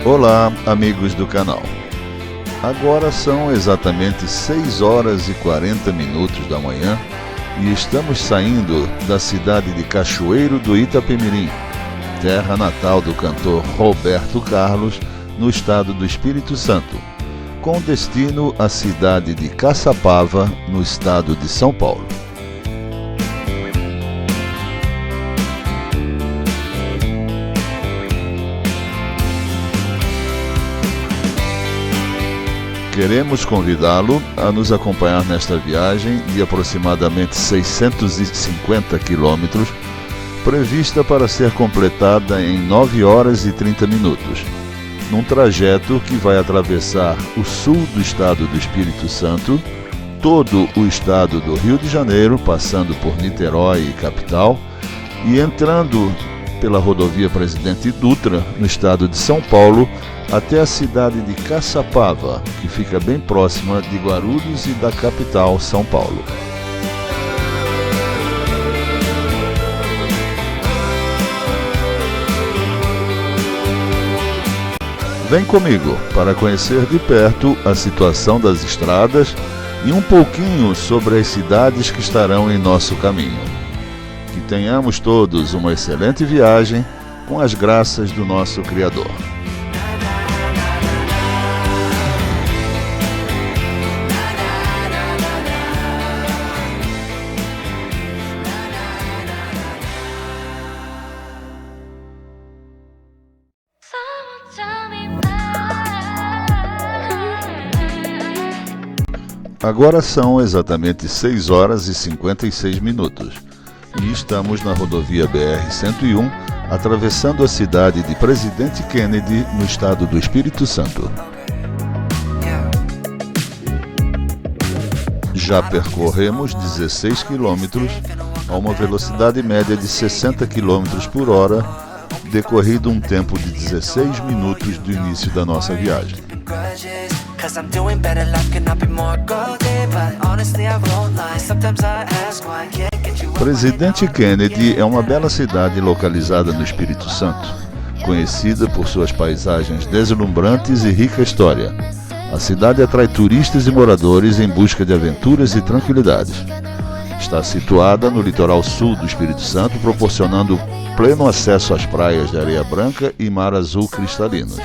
Olá, amigos do canal. Agora são exatamente 6 horas e 40 minutos da manhã e estamos saindo da cidade de Cachoeiro do Itapemirim, terra natal do cantor Roberto Carlos, no estado do Espírito Santo, com destino à cidade de Caçapava, no estado de São Paulo. Queremos convidá-lo a nos acompanhar nesta viagem de aproximadamente 650 quilômetros, prevista para ser completada em 9 horas e 30 minutos, num trajeto que vai atravessar o sul do estado do Espírito Santo, todo o estado do Rio de Janeiro, passando por Niterói e capital, e entrando pela rodovia Presidente Dutra, no estado de São Paulo, até a cidade de Caçapava, que fica bem próxima de Guarulhos e da capital, São Paulo. Vem comigo para conhecer de perto a situação das estradas e um pouquinho sobre as cidades que estarão em nosso caminho. Que tenhamos todos uma excelente viagem com as graças do nosso Criador. Agora são exatamente 6 horas e 56 minutos e estamos na rodovia BR-101, atravessando a cidade de Presidente Kennedy, no estado do Espírito Santo. Já percorremos 16 quilômetros a uma velocidade média de 60 km por hora, decorrido um tempo de 16 minutos do início da nossa viagem. Presidente Kennedy é uma bela cidade localizada no Espírito Santo, conhecida por suas paisagens deslumbrantes e rica história. A cidade atrai turistas e moradores em busca de aventuras e tranquilidades. Está situada no litoral sul do Espírito Santo, proporcionando pleno acesso às praias de areia branca e mar azul cristalinos.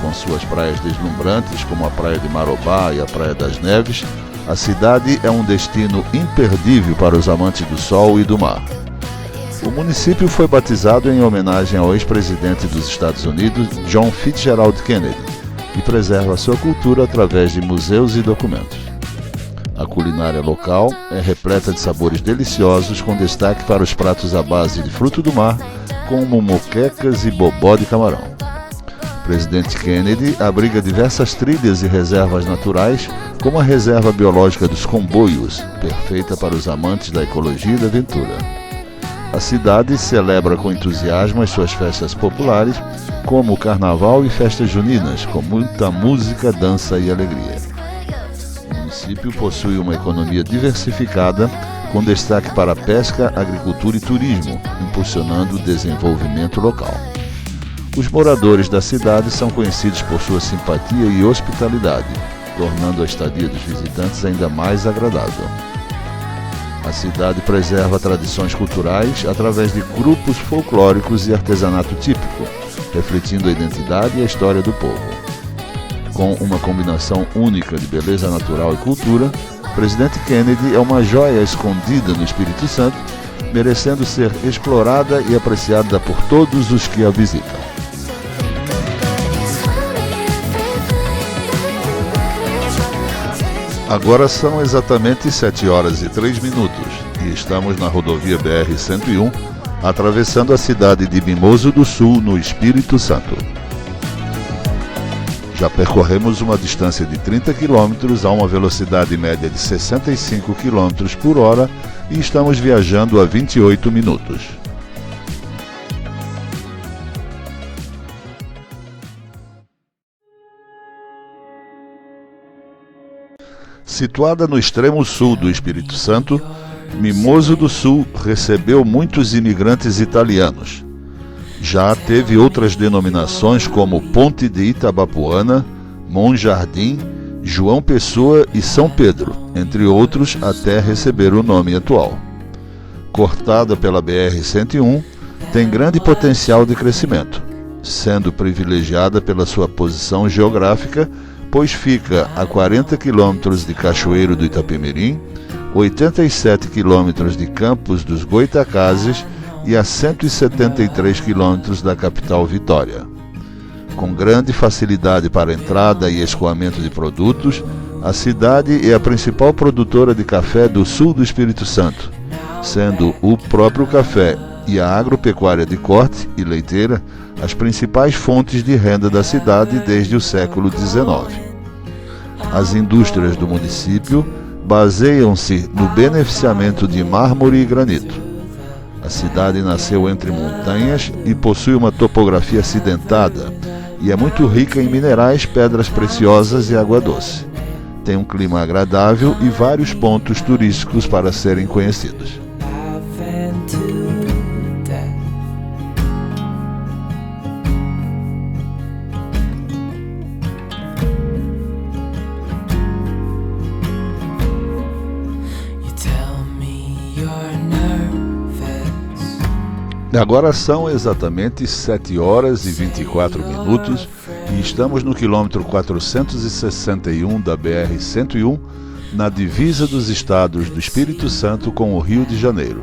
Com suas praias deslumbrantes, como a Praia de Marobá e a Praia das Neves, a cidade é um destino imperdível para os amantes do sol e do mar. O município foi batizado em homenagem ao ex-presidente dos Estados Unidos, John Fitzgerald Kennedy, e preserva sua cultura através de museus e documentos. A culinária local é repleta de sabores deliciosos, com destaque para os pratos à base de fruto do mar, como moquecas e bobó de camarão. Presidente Kennedy abriga diversas trilhas e reservas naturais, como a Reserva Biológica dos Comboios, perfeita para os amantes da ecologia e da aventura. A cidade celebra com entusiasmo as suas festas populares, como o Carnaval e festas juninas, com muita música, dança e alegria. O município possui uma economia diversificada, com destaque para a pesca, agricultura e turismo, impulsionando o desenvolvimento local. Os moradores da cidade são conhecidos por sua simpatia e hospitalidade, tornando a estadia dos visitantes ainda mais agradável. A cidade preserva tradições culturais através de grupos folclóricos e artesanato típico, refletindo a identidade e a história do povo. Com uma combinação única de beleza natural e cultura, Presidente Kennedy é uma joia escondida no Espírito Santo, merecendo ser explorada e apreciada por todos os que a visitam. Agora são exatamente 7 horas e 3 minutos e estamos na rodovia BR-101, atravessando a cidade de Mimoso do Sul, no Espírito Santo. Já percorremos uma distância de 30 quilômetros a uma velocidade média de 65 km por hora e estamos viajando a 28 minutos. Situada no extremo sul do Espírito Santo, Mimoso do Sul recebeu muitos imigrantes italianos. Já teve outras denominações como Ponte de Itabapoana, Monjardim, João Pessoa e São Pedro, entre outros, até receber o nome atual. Cortada pela BR-101, tem grande potencial de crescimento, sendo privilegiada pela sua posição geográfica, pois fica a 40 quilômetros de Cachoeiro do Itapemirim, 87 quilômetros de Campos dos Goitacazes e a 173 quilômetros da capital Vitória. Com grande facilidade para entrada e escoamento de produtos, a cidade é a principal produtora de café do sul do Espírito Santo, sendo o próprio café e a agropecuária de corte e leiteira as principais fontes de renda da cidade desde o século XIX. As indústrias do município baseiam-se no beneficiamento de mármore e granito. A cidade nasceu entre montanhas e possui uma topografia acidentada e é muito rica em minerais, pedras preciosas e água doce. Tem um clima agradável e vários pontos turísticos para serem conhecidos. Agora são exatamente 7 horas e 24 minutos e estamos no quilômetro 461 da BR-101, na divisa dos estados do Espírito Santo com o Rio de Janeiro.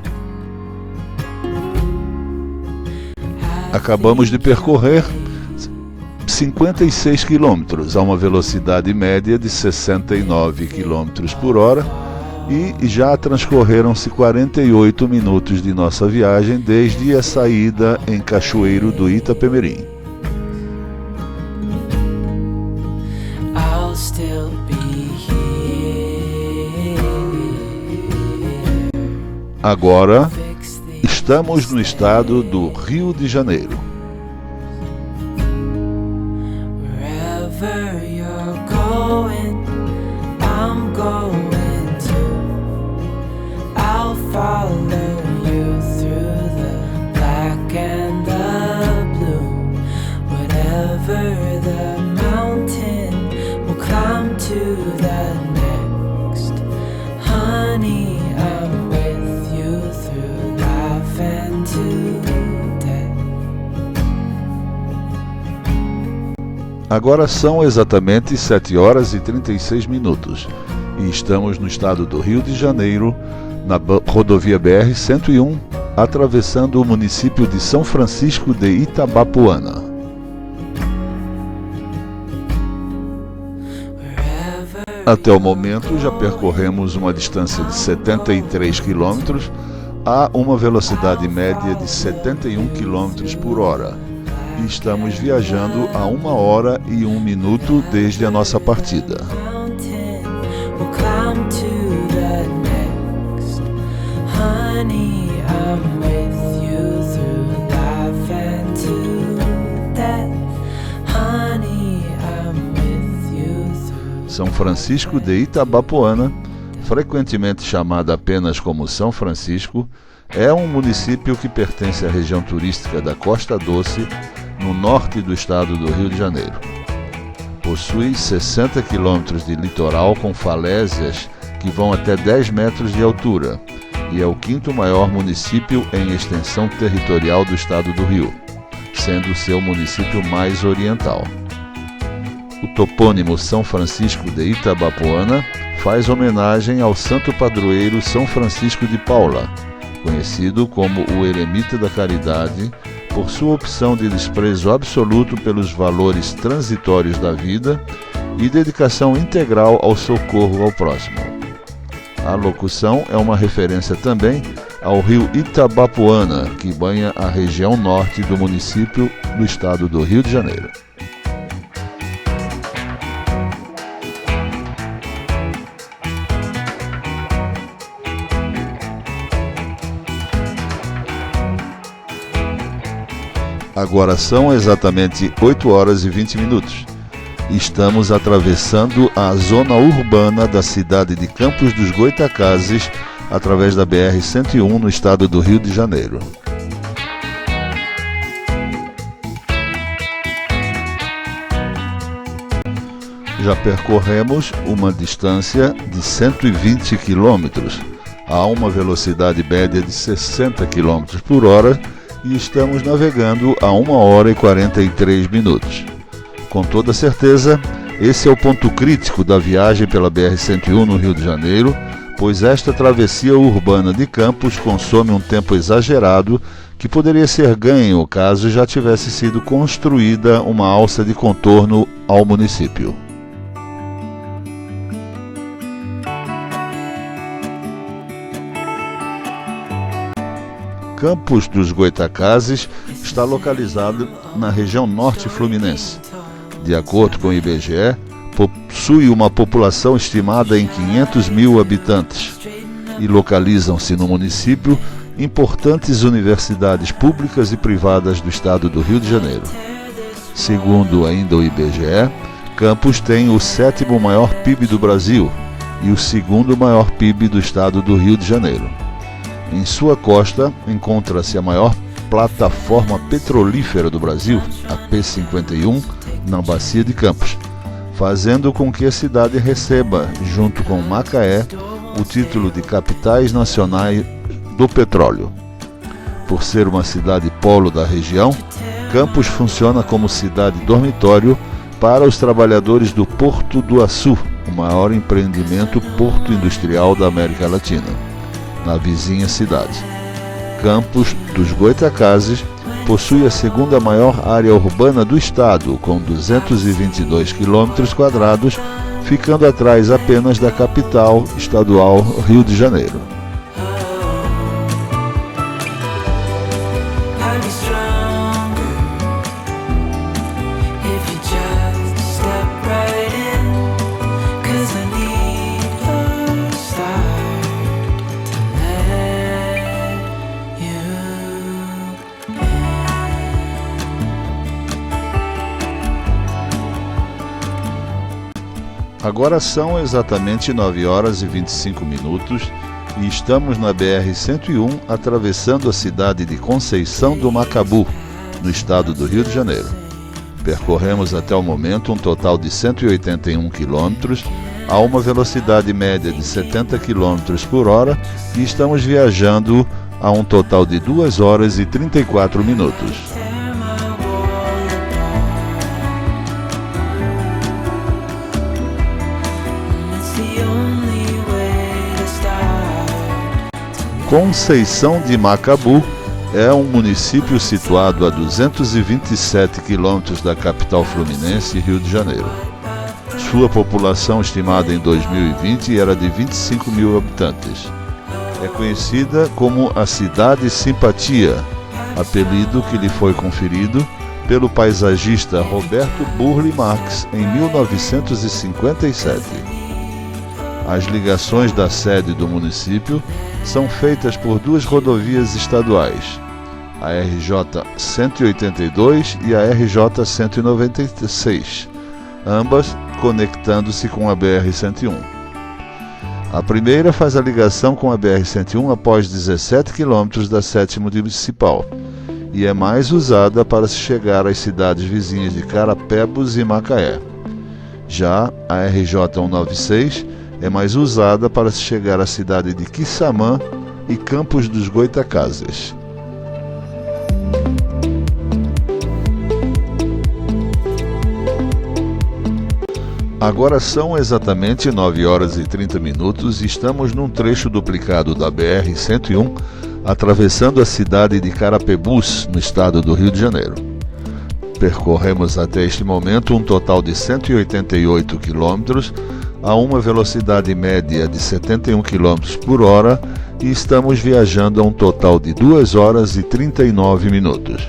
Acabamos de percorrer 56 quilômetros a uma velocidade média de 69 quilômetros por hora, e já transcorreram-se 48 minutos de nossa viagem desde a saída em Cachoeiro do Itapemirim. Agora estamos no estado do Rio de Janeiro. Agora são exatamente 7 horas e 36 minutos e estamos no estado do Rio de Janeiro, na rodovia BR-101, atravessando o município de São Francisco de Itabapoana. Até o momento já percorremos uma distância de 73 quilômetros a uma velocidade média de 71 quilômetros por hora. E estamos viajando a 1 hora e 1 minuto desde a nossa partida. São Francisco de Itabapoana, frequentemente chamada apenas como São Francisco, é um município que pertence à região turística da Costa Doce, no norte do estado do Rio de Janeiro. Possui 60 quilômetros de litoral com falésias que vão até 10 metros de altura e é o 5º maior município em extensão territorial do estado do Rio, sendo o seu município mais oriental. O topônimo São Francisco de Itabapoana faz homenagem ao santo padroeiro São Francisco de Paula, conhecido como o Eremita da Caridade, por sua opção de desprezo absoluto pelos valores transitórios da vida e dedicação integral ao socorro ao próximo. A locução é uma referência também ao rio Itabapoana, que banha a região norte do município do estado do Rio de Janeiro. Agora são exatamente 8 horas e 20 minutos. Estamos atravessando a zona urbana da cidade de Campos dos Goitacazes através da BR-101 no estado do Rio de Janeiro. já percorremos uma distância de 120 quilômetros a uma velocidade média de 60 km por hora e estamos navegando a 1 hora e 43 minutos. Com toda certeza, esse é o ponto crítico da viagem pela BR-101 no Rio de Janeiro, pois esta travessia urbana de Campos consome um tempo exagerado que poderia ser ganho caso já tivesse sido construída uma alça de contorno ao município. Campos dos Goytacazes está localizado na região norte fluminense. De acordo com o IBGE, possui uma população estimada em 500 mil habitantes e localizam-se no município importantes universidades públicas e privadas do estado do Rio de Janeiro. Segundo ainda o IBGE, Campos tem o 7º maior PIB do Brasil e o 2º maior PIB do estado do Rio de Janeiro. Em sua costa encontra-se a maior plataforma petrolífera do Brasil, a P51, na Bacia de Campos, fazendo com que a cidade receba, junto com Macaé, o título de capitais nacionais do petróleo. Por ser uma cidade polo da região, Campos funciona como cidade dormitório para os trabalhadores do Porto do Açu, o maior empreendimento porto industrial da América Latina, na vizinha cidade. Campos dos Goytacazes possui a 2ª maior área urbana do estado, com 222 km², ficando atrás apenas da capital estadual, Rio de Janeiro. Agora são exatamente 9 horas e 25 minutos e estamos na BR-101 atravessando a cidade de Conceição do Macabu, no estado do Rio de Janeiro. Percorremos até o momento um total de 181 quilômetros a uma velocidade média de 70 km por hora e estamos viajando a um total de 2 horas e 34 minutos. Conceição de Macabu é um município situado a 227 quilômetros da capital fluminense, Rio de Janeiro. Sua população estimada em 2020 era de 25 mil habitantes. É conhecida como a Cidade Simpatia, apelido que lhe foi conferido pelo paisagista Roberto Burle Marx em 1957. As ligações da sede do município são feitas por 2 rodovias estaduais, a RJ 182 e a RJ 196, ambas conectando-se com a BR-101. A primeira faz a ligação com a BR-101 após 17 quilômetros da 7ª municipal e é mais usada para se chegar às cidades vizinhas de Carapebus e Macaé. Já a RJ 196 é mais usada para se chegar à cidade de Quissamã e Campos dos Goytacazes. Agora são exatamente 9 horas e 30 minutos e estamos num trecho duplicado da BR-101, atravessando a cidade de Carapebus, no estado do Rio de Janeiro. Percorremos até este momento um total de 188 quilômetros, a uma velocidade média de 71 km por hora e estamos viajando a um total de 2 horas e 39 minutos.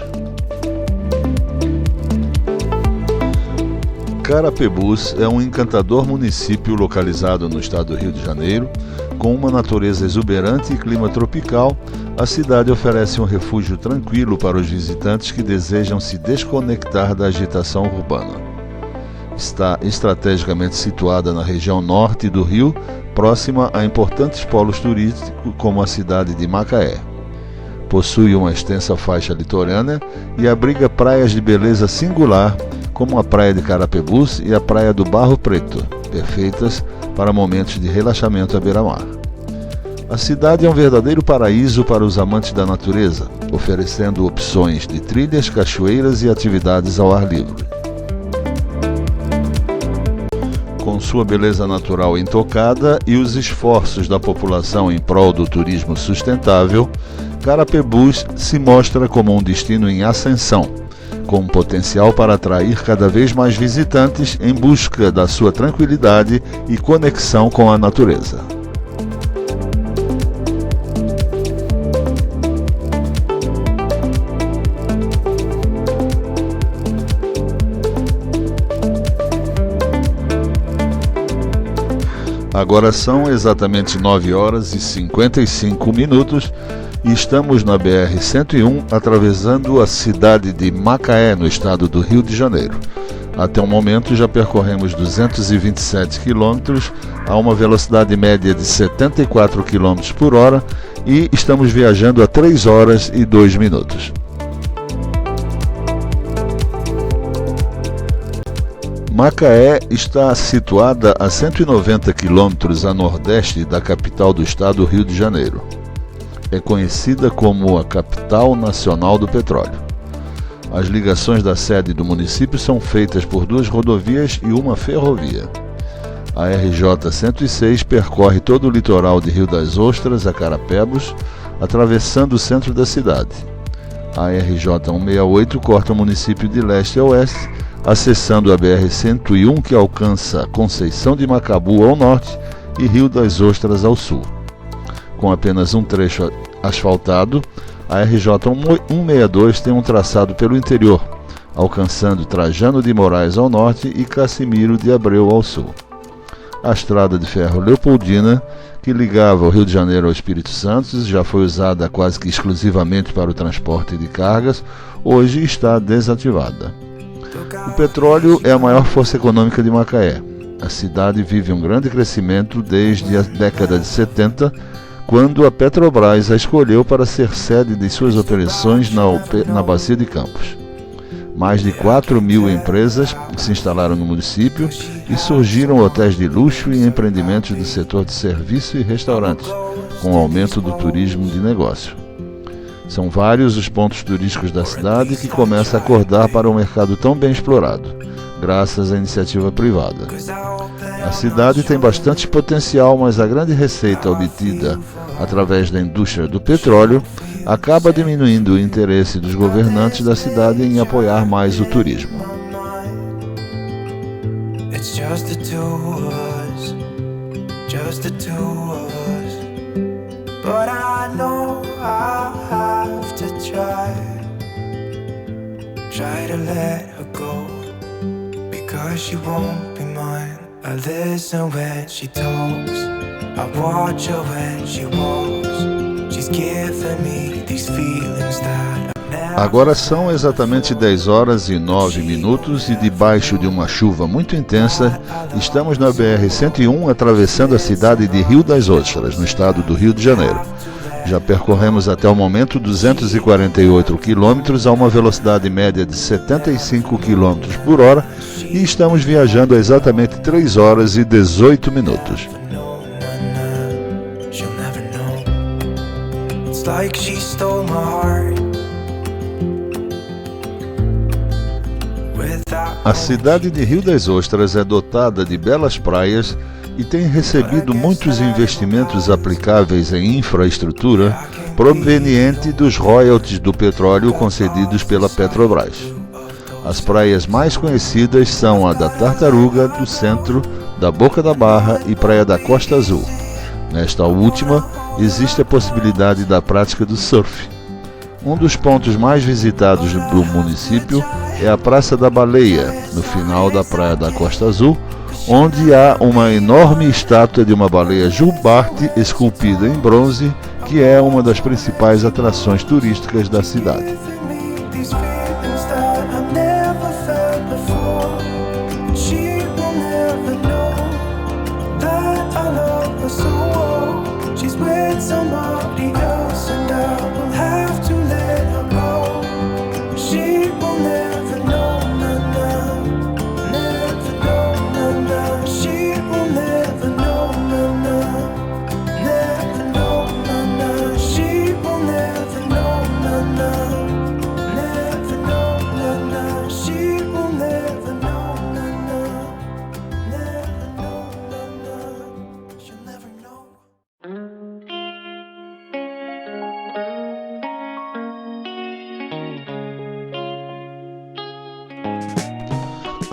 Carapebus é um encantador município localizado no estado do Rio de Janeiro. Com uma natureza exuberante e clima tropical, a cidade oferece um refúgio tranquilo para os visitantes que desejam se desconectar da agitação urbana. Está estrategicamente situada na região norte do Rio, próxima a importantes polos turísticos como a cidade de Macaé. Possui uma extensa faixa litorânea e abriga praias de beleza singular, com como a praia de Carapebus e a praia do Barro Preto, perfeitas para momentos de relaxamento à beira-mar. A cidade é um verdadeiro paraíso para os amantes da natureza, oferecendo opções de trilhas, cachoeiras e atividades ao ar livre. Com sua beleza natural intocada e os esforços da população em prol do turismo sustentável, Carapebus se mostra como um destino em ascensão, com potencial para atrair cada vez mais visitantes em busca da sua tranquilidade e conexão com a natureza. Agora são exatamente 9 horas e 55 minutos e estamos na BR-101 atravessando a cidade de Macaé, no estado do Rio de Janeiro. Até o momento já percorremos 227 quilômetros a uma velocidade média de 74 km por hora e estamos viajando a 3 horas e 2 minutos. Macaé está situada a 190 quilômetros a nordeste da capital do estado, Rio de Janeiro. É conhecida como a capital nacional do petróleo. As ligações da sede do município são feitas por 2 rodovias e uma ferrovia. A RJ-106 percorre todo o litoral de Rio das Ostras a Carapebus, atravessando o centro da cidade. A RJ-168 corta o município de leste a oeste, acessando a BR-101, que alcança Conceição de Macabu ao norte e Rio das Ostras ao sul. Com apenas um trecho asfaltado, a RJ-162 tem um traçado pelo interior, alcançando Trajano de Moraes ao norte e Cassimiro de Abreu ao sul. A estrada de ferro Leopoldina, que ligava o Rio de Janeiro ao Espírito Santo, já foi usada quase que exclusivamente para o transporte de cargas, hoje está desativada. O petróleo é a maior força econômica de Macaé. A cidade vive um grande crescimento desde a década de 70, quando a Petrobras a escolheu para ser sede de suas operações na Bacia de Campos. Mais de 4.000 empresas se instalaram no município e surgiram hotéis de luxo e empreendimentos do setor de serviço e restaurantes, com o aumento do turismo de negócio. São vários os pontos turísticos da cidade que começam a acordar para um mercado tão bem explorado, graças à iniciativa privada. A cidade tem bastante potencial, mas a grande receita obtida através da indústria do petróleo acaba diminuindo o interesse dos governantes da cidade em apoiar mais o turismo. But I know I'll have to try to let her go, because she won't be mine. I listen when she talks, I watch her when she walks. She's giving me these feelings that Agora são exatamente 10 horas e 9 minutos e debaixo de uma chuva muito intensa, estamos na BR-101 atravessando a cidade de Rio das Ostras, no estado do Rio de Janeiro. Já percorremos até o momento 248 quilômetros a uma velocidade média de 75 km por hora e estamos viajando a exatamente 3 horas e 18 minutos. A cidade de Rio das Ostras é dotada de belas praias e tem recebido muitos investimentos aplicáveis em infraestrutura proveniente dos royalties do petróleo concedidos pela Petrobras. As praias mais conhecidas são a da Tartaruga, do Centro, da Boca da Barra e Praia da Costa Azul. Nesta última, existe a possibilidade da prática do surf. Um dos pontos mais visitados do município é a Praça da Baleia, no final da Praia da Costa Azul, onde há uma enorme estátua de uma baleia jubarte esculpida em bronze, que é uma das principais atrações turísticas da cidade.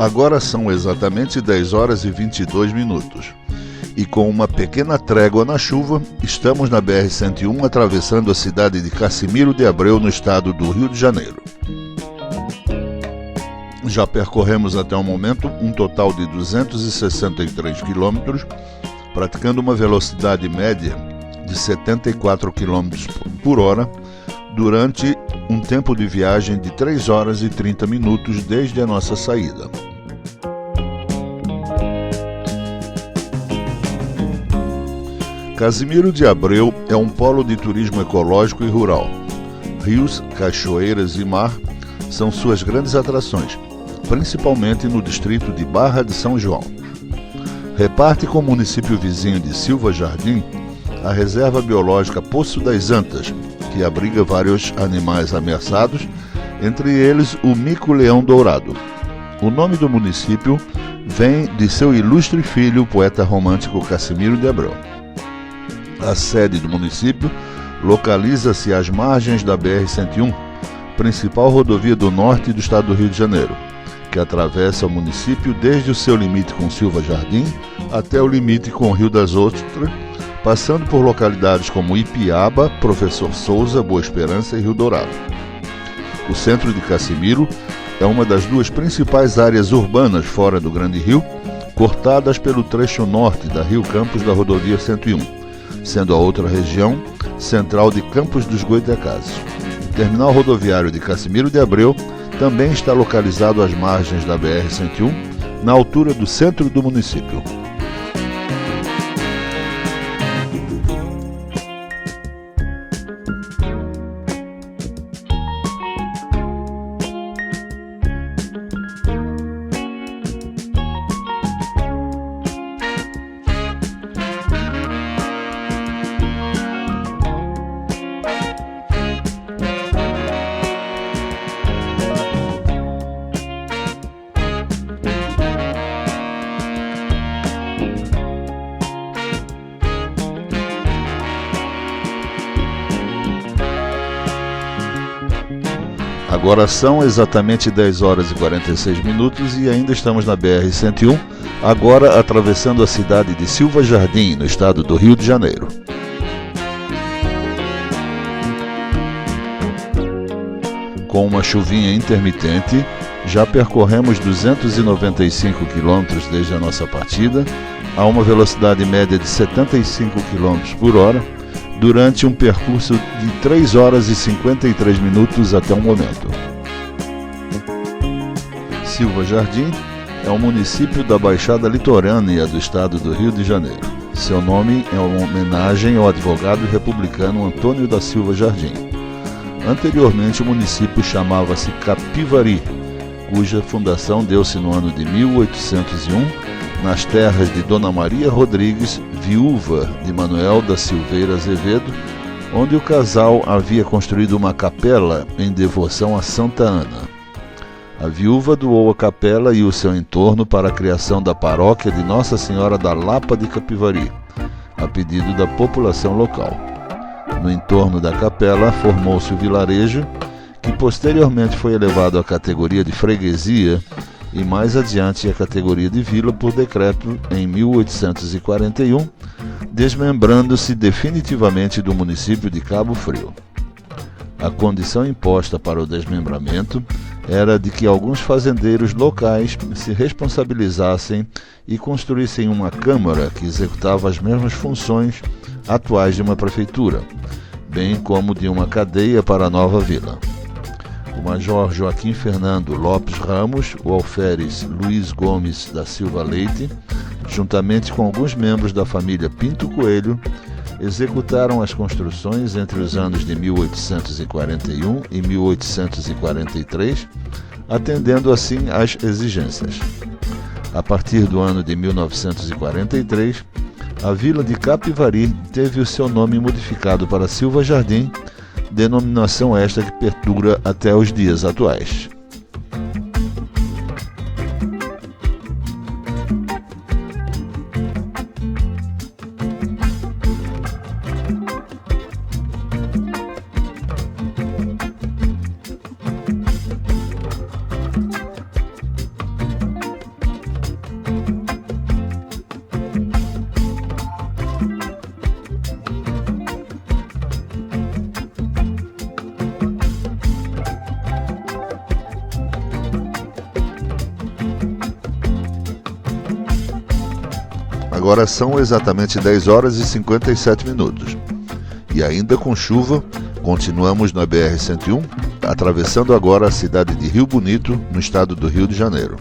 Agora são exatamente 10 horas e 22 minutos. E com uma pequena trégua na chuva, estamos na BR-101 atravessando a cidade de Casimiro de Abreu, no estado do Rio de Janeiro. Já percorremos até o momento um total de 263 quilômetros, praticando uma velocidade média de 74 km por hora, durante um tempo de viagem de 3 horas e 30 minutos desde a nossa saída. Casimiro de Abreu é um polo de turismo ecológico e rural. Rios, cachoeiras e mar são suas grandes atrações, principalmente no distrito de Barra de São João. Reparte com o município vizinho de Silva Jardim a reserva biológica Poço das Antas, que abriga vários animais ameaçados, entre eles o mico-leão dourado. O nome do município vem de seu ilustre filho, o poeta romântico Casimiro de Abreu. A sede do município localiza-se às margens da BR-101, principal rodovia do norte do estado do Rio de Janeiro, que atravessa o município desde o seu limite com Silva Jardim até o limite com o Rio das Ostras, passando por localidades como Ipiaba, Professor Souza, Boa Esperança e Rio Dourado. O centro de Casimiro é uma das duas principais áreas urbanas fora do Grande Rio, cortadas pelo trecho norte da Rio Campos da rodovia 101, sendo a outra região central de Campos dos Goitacazes. O terminal rodoviário de Casimiro de Abreu também está localizado às margens da BR-101, na altura do centro do município. Agora são exatamente 10 horas e 46 minutos e ainda estamos na BR-101, agora atravessando a cidade de Silva Jardim, no estado do Rio de Janeiro. Com uma chuvinha intermitente, já percorremos 295 quilômetros desde a nossa partida, a uma velocidade média de 75 km por hora, durante um percurso de 3 horas e 53 minutos até o momento. Silva Jardim é um município da Baixada Litorânea do estado do Rio de Janeiro. Seu nome é uma homenagem ao advogado republicano Antônio da Silva Jardim. Anteriormente o município chamava-se Capivari, cuja fundação deu-se no ano de 1801, nas terras de Dona Maria Rodrigues, viúva de Manuel da Silveira Azevedo, onde o casal havia construído uma capela em devoção a Santa Ana. A viúva doou a capela e o seu entorno para a criação da paróquia de Nossa Senhora da Lapa de Capivari, a pedido da população local. No entorno da capela formou-se o vilarejo, que posteriormente foi elevado à categoria de freguesia e mais adiante à categoria de vila por decreto em 1841, desmembrando-se definitivamente do município de Cabo Frio. A condição imposta para o desmembramento era de que alguns fazendeiros locais se responsabilizassem e construíssem uma câmara que executava as mesmas funções atuais de uma prefeitura, bem como de uma cadeia para a nova vila. O major Joaquim Fernando Lopes Ramos, o alferes Luiz Gomes da Silva Leite, juntamente com alguns membros da família Pinto Coelho, executaram as construções entre os anos de 1841 e 1843, atendendo assim às exigências. A partir do ano de 1943, a vila de Capivari teve o seu nome modificado para Silva Jardim, denominação esta que perdura até os dias atuais. Agora são exatamente 10 horas e 57 minutos. E ainda com chuva, continuamos na BR-101, atravessando agora a cidade de Rio Bonito, no estado do Rio de Janeiro.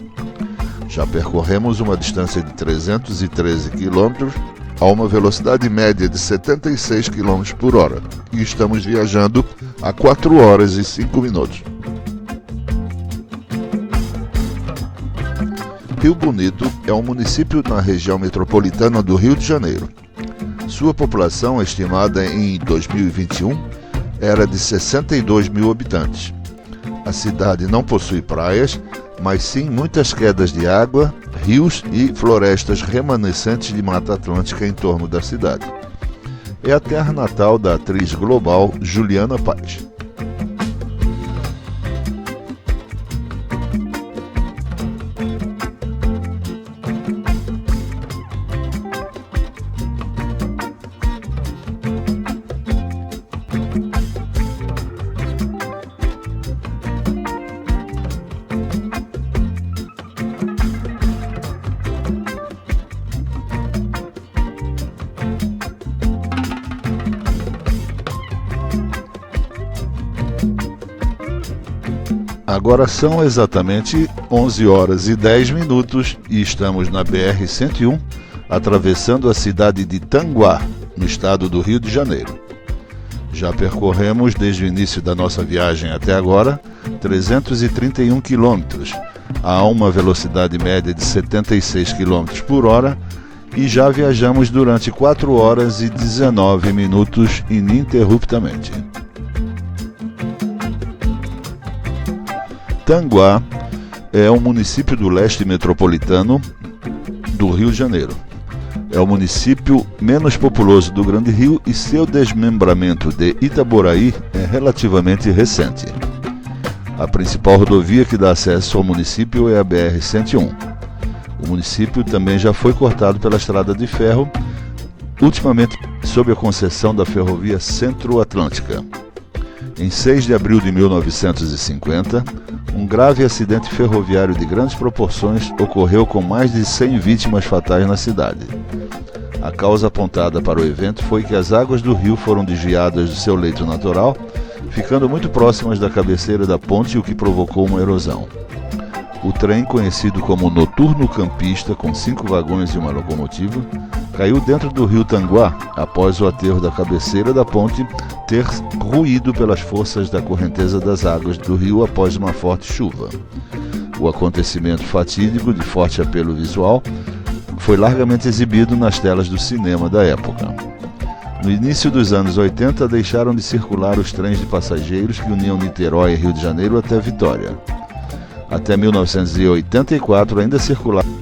Já percorremos uma distância de 313 quilômetros a uma velocidade média de 76 km por hora e estamos viajando a 4 horas e 5 minutos. Rio Bonito é um município na região metropolitana do Rio de Janeiro. Sua população, estimada em 2021, era de 62 mil habitantes. A cidade não possui praias, mas sim muitas quedas de água, rios e florestas remanescentes de Mata Atlântica em torno da cidade. É a terra natal da atriz global Juliana Paz. Agora são exatamente 11 horas e 10 minutos e estamos na BR-101, atravessando a cidade de Tanguá, no estado do Rio de Janeiro. Já percorremos desde o início da nossa viagem até agora 331 quilômetros, a uma velocidade média de 76 km por hora e já viajamos durante 4 horas e 19 minutos ininterruptamente. Tanguá é um município do leste metropolitano do Rio de Janeiro. É o município menos populoso do Grande Rio e seu desmembramento de Itaboraí é relativamente recente. A principal rodovia que dá acesso ao município é a BR-101. O município também já foi cortado pela estrada de ferro, ultimamente sob a concessão da Ferrovia Centro-Atlântica. Em 6 de abril de 1950, um grave acidente ferroviário de grandes proporções ocorreu com mais de 100 vítimas fatais na cidade. A causa apontada para o evento foi que as águas do rio foram desviadas do seu leito natural, ficando muito próximas da cabeceira da ponte, o que provocou uma erosão. O trem, conhecido como Noturno Campista, com 5 vagões e uma locomotiva, caiu dentro do rio Tanguá após o aterro da cabeceira da ponte ter ruído pelas forças da correnteza das águas do rio após uma forte chuva. O acontecimento fatídico, de forte apelo visual, foi largamente exibido nas telas do cinema da época. No início dos anos 80, deixaram de circular os trens de passageiros que uniam Niterói e Rio de Janeiro até Vitória. Até 1984 ainda circulava.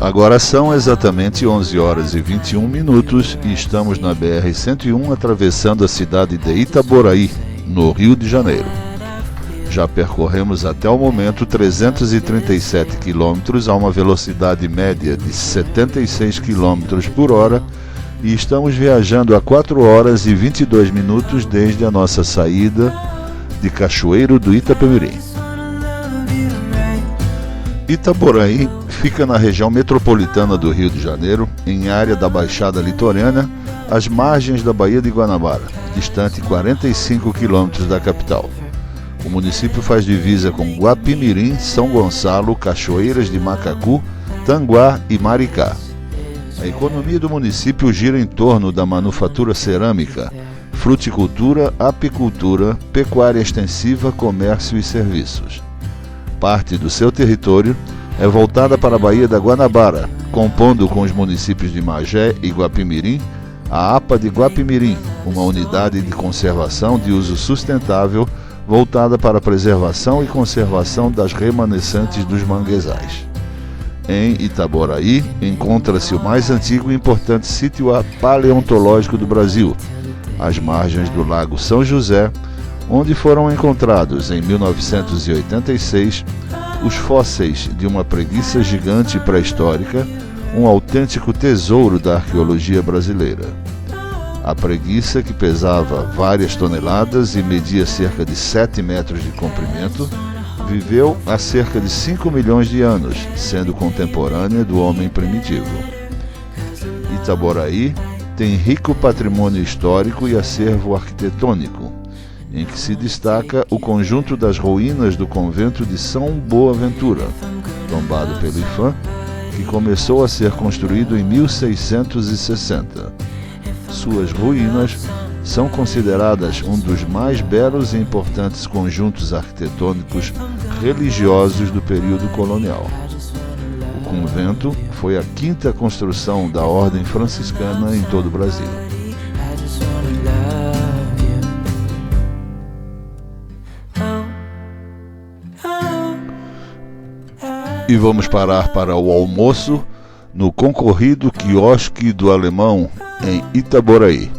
Agora são exatamente 11 horas e 21 minutos e estamos na BR-101 atravessando a cidade de Itaboraí, no Rio de Janeiro. Já percorremos até o momento 337 quilômetros a uma velocidade média de 76 km por hora e estamos viajando a 4 horas e 22 minutos desde a nossa saída de Cachoeiro do Itapemirim. Itaboraí fica na região metropolitana do Rio de Janeiro, em área da Baixada Litorânea, às margens da Baía de Guanabara, distante 45 quilômetros da capital. O município faz divisa com Guapimirim, São Gonçalo, Cachoeiras de Macacu, Tanguá e Maricá. A economia do município gira em torno da manufatura cerâmica, fruticultura, apicultura, pecuária extensiva, comércio e serviços. Parte do seu território é voltada para a Baía da Guanabara, compondo com os municípios de Magé e Guapimirim, a APA de Guapimirim, uma unidade de conservação de uso sustentável voltada para a preservação e conservação das remanescentes dos manguezais. Em Itaboraí encontra-se o mais antigo e importante sítio paleontológico do Brasil, às margens do Lago São José, onde foram encontrados, em 1986, os fósseis de uma preguiça gigante pré-histórica, um autêntico tesouro da arqueologia brasileira. A preguiça, que pesava várias toneladas e media cerca de 7 metros de comprimento, viveu há cerca de 5 milhões de anos, sendo contemporânea do homem primitivo. Itaboraí tem rico patrimônio histórico e acervo arquitetônico, em que se destaca o conjunto das ruínas do convento de São Boaventura, tombado pelo IPHAN, que começou a ser construído em 1660. Suas ruínas são consideradas um dos mais belos e importantes conjuntos arquitetônicos religiosos do período colonial. O convento foi a 5ª construção da Ordem Franciscana em todo o Brasil. E vamos parar para o almoço no concorrido quiosque do Alemão, em Itaboraí.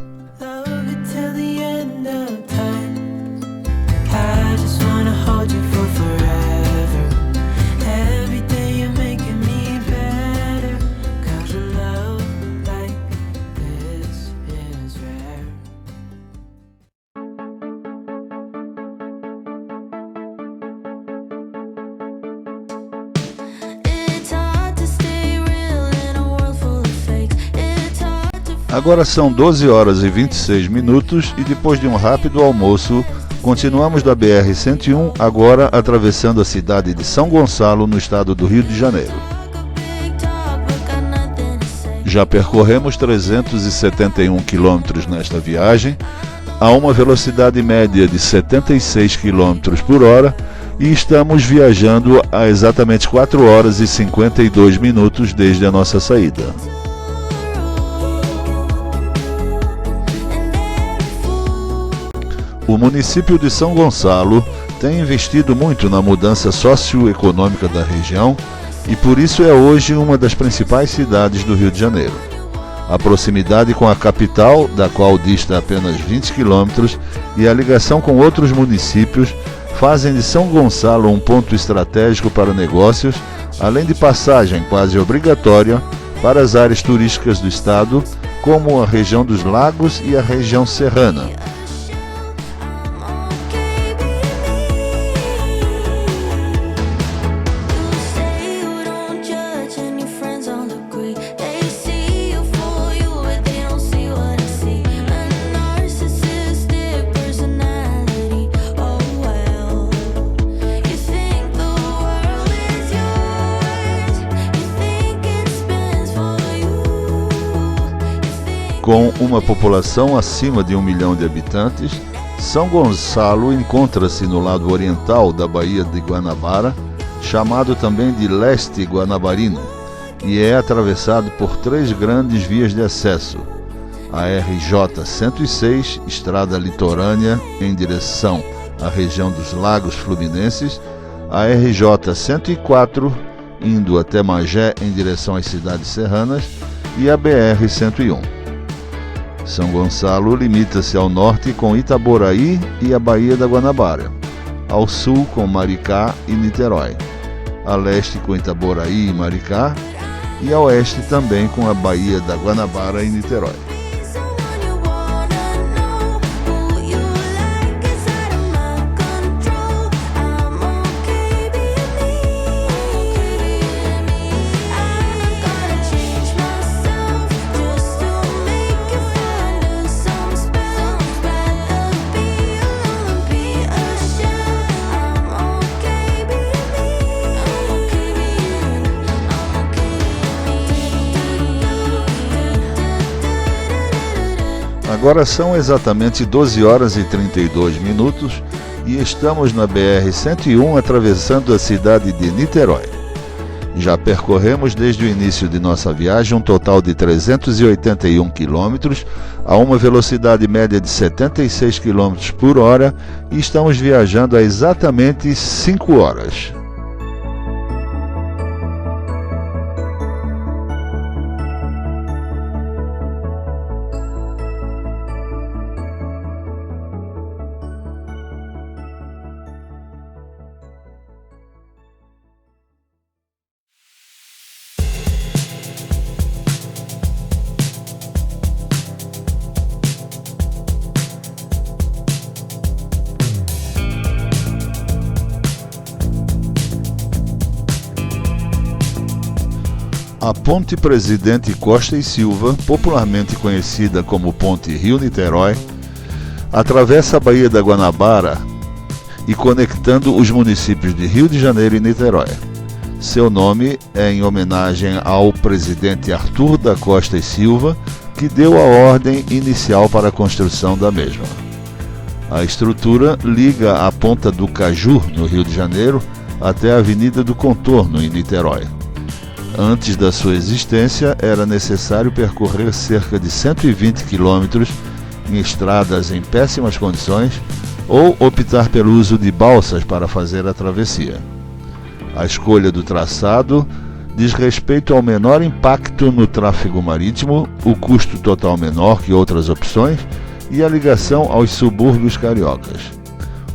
Agora são 12 horas e 26 minutos e depois de um rápido almoço, continuamos da BR-101, agora atravessando a cidade de São Gonçalo, no estado do Rio de Janeiro. Já percorremos 371 quilômetros nesta viagem, a uma velocidade média de 76 quilômetros por hora, e estamos viajando há exatamente 4 horas e 52 minutos desde a nossa saída. O município de São Gonçalo tem investido muito na mudança socioeconômica da região e por isso é hoje uma das principais cidades do Rio de Janeiro. A proximidade com a capital, da qual dista apenas 20 quilômetros, e a ligação com outros municípios fazem de São Gonçalo um ponto estratégico para negócios, além de passagem quase obrigatória para as áreas turísticas do estado, como a região dos lagos e a região serrana. Com uma população acima de 1 milhão de habitantes, São Gonçalo encontra-se no lado oriental da Baía de Guanabara, chamado também de Leste Guanabarino, e é atravessado por 3 grandes vias de acesso: a RJ-106, estrada litorânea em direção à região dos Lagos Fluminenses, a RJ-104, indo até Magé em direção às cidades serranas, e a BR-101. São Gonçalo limita-se ao norte com Itaboraí e a Baía da Guanabara, ao sul com Maricá e Niterói, a leste com Itaboraí e Maricá, e a oeste também com a Baía da Guanabara e Niterói. Agora são exatamente 12 horas e 32 minutos e estamos na BR-101 atravessando a cidade de Niterói. Já percorremos desde o início de nossa viagem um total de 381 quilômetros a uma velocidade média de 76 km por hora e estamos viajando há exatamente 5 horas. A Ponte Presidente Costa e Silva, popularmente conhecida como Ponte Rio-Niterói, atravessa a Baía da Guanabara e conectando os municípios de Rio de Janeiro e Niterói. Seu nome é em homenagem ao presidente Arthur da Costa e Silva, que deu a ordem inicial para a construção da mesma. A estrutura liga a Ponta do Caju, no Rio de Janeiro, até a Avenida do Contorno, em Niterói. Antes da sua existência, era necessário percorrer cerca de 120 quilômetros em estradas em péssimas condições ou optar pelo uso de balsas para fazer a travessia. A escolha do traçado diz respeito ao menor impacto no tráfego marítimo, o custo total menor que outras opções e a ligação aos subúrbios cariocas.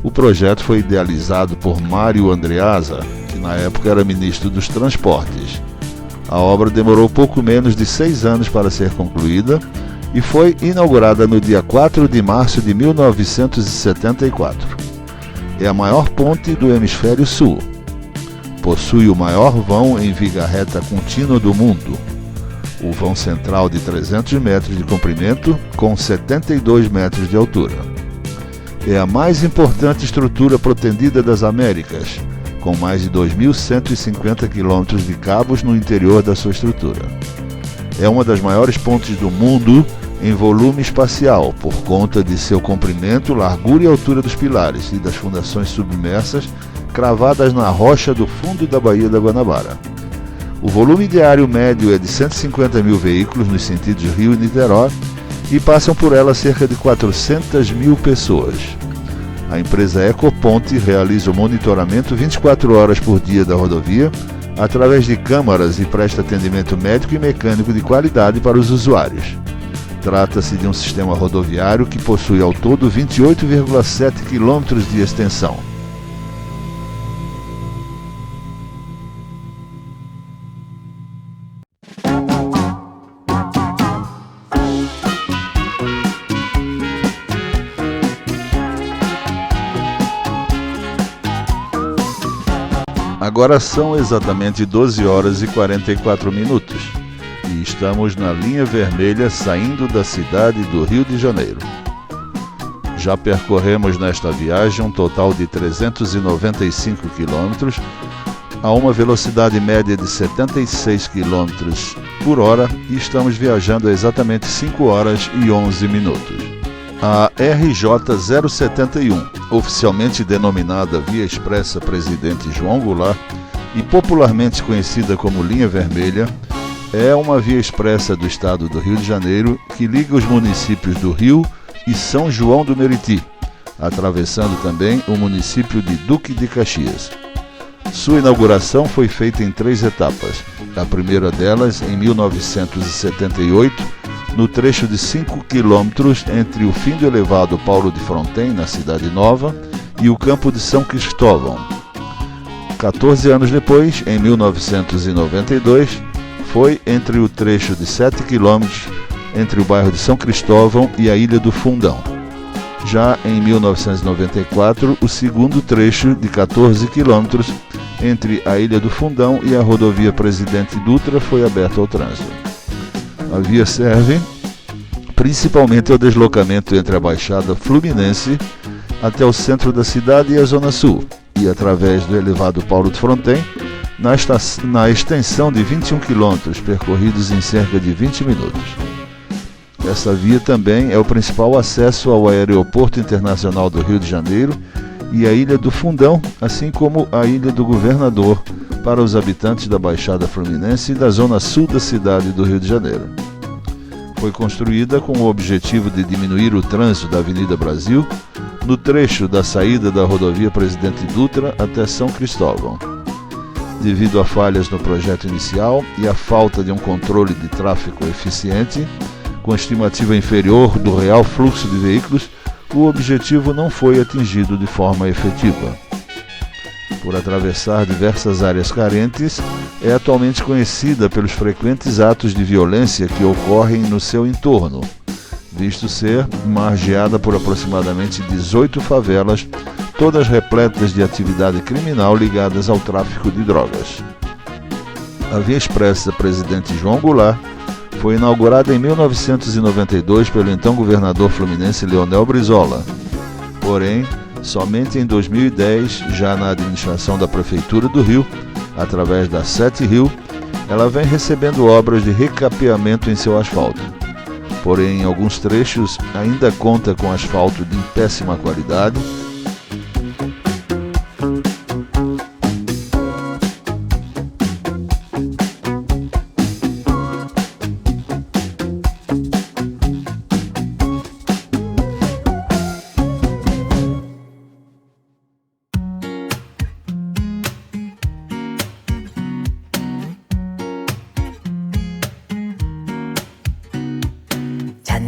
O projeto foi idealizado por Mário Andreasa, que na época era ministro dos Transportes. A obra demorou pouco menos de 6 anos para ser concluída e foi inaugurada no dia 4 de março de 1974. É a maior ponte do hemisfério sul. Possui o maior vão em viga reta contínua do mundo. O vão central de 300 metros de comprimento com 72 metros de altura. É a mais importante estrutura protendida das Américas, com mais de 2.150 quilômetros de cabos no interior da sua estrutura. É uma das maiores pontes do mundo em volume espacial, por conta de seu comprimento, largura e altura dos pilares e das fundações submersas cravadas na rocha do fundo da Baía da Guanabara. O volume diário médio é de 150 mil veículos nos sentidos Rio e Niterói e passam por ela cerca de 400 mil pessoas. A empresa Ecoponte realiza o monitoramento 24 horas por dia da rodovia, através de câmaras e presta atendimento médico e mecânico de qualidade para os usuários. Trata-se de um sistema rodoviário que possui ao todo 28,7 quilômetros de extensão. Agora são exatamente 12 horas e 44 minutos e estamos na linha vermelha saindo da cidade do Rio de Janeiro. Já percorremos nesta viagem um total de 395 quilômetros a uma velocidade média de 76 km por hora e estamos viajando há exatamente 5 horas e 11 minutos. A RJ 071, oficialmente denominada Via Expressa Presidente João Goulart e popularmente conhecida como Linha Vermelha, é uma via expressa do estado do Rio de Janeiro que liga os municípios do Rio e São João do Meriti, atravessando também o município de Duque de Caxias. Sua inauguração foi feita em 3 etapas, a primeira delas em 1978, no trecho de 5 quilômetros entre o fim do elevado Paulo de Fronten, na Cidade Nova, e o campo de São Cristóvão. 14 anos depois, em 1992, foi entre o trecho de 7 quilômetros entre o bairro de São Cristóvão e a Ilha do Fundão. Já em 1994, o segundo trecho de 14 quilômetros entre a Ilha do Fundão e a rodovia Presidente Dutra foi aberto ao trânsito. A via serve principalmente ao deslocamento entre a Baixada Fluminense até o centro da cidade e a Zona Sul, e através do elevado Paulo de Fronten, na extensão de 21 km, percorridos em cerca de 20 minutos. Essa via também é o principal acesso ao Aeroporto Internacional do Rio de Janeiro e a Ilha do Fundão, assim como a Ilha do Governador, para os habitantes da Baixada Fluminense e da zona sul da cidade do Rio de Janeiro. Foi construída com o objetivo de diminuir o trânsito da Avenida Brasil no trecho da saída da rodovia Presidente Dutra até São Cristóvão. Devido a falhas no projeto inicial e a falta de um controle de tráfego eficiente, com estimativa inferior do real fluxo de veículos, o objetivo não foi atingido de forma efetiva. Por atravessar diversas áreas carentes, é atualmente conhecida pelos frequentes atos de violência que ocorrem no seu entorno, visto ser margeada por aproximadamente 18 favelas, todas repletas de atividade criminal ligadas ao tráfico de drogas. A Via Expressa Presidente João Goulart foi inaugurada em 1992 pelo então governador fluminense Leonel Brizola. Porém, somente em 2010, já na administração da Prefeitura do Rio, através da Sete Rio, ela vem recebendo obras de recapeamento em seu asfalto. Porém, em alguns trechos ainda conta com asfalto de péssima qualidade.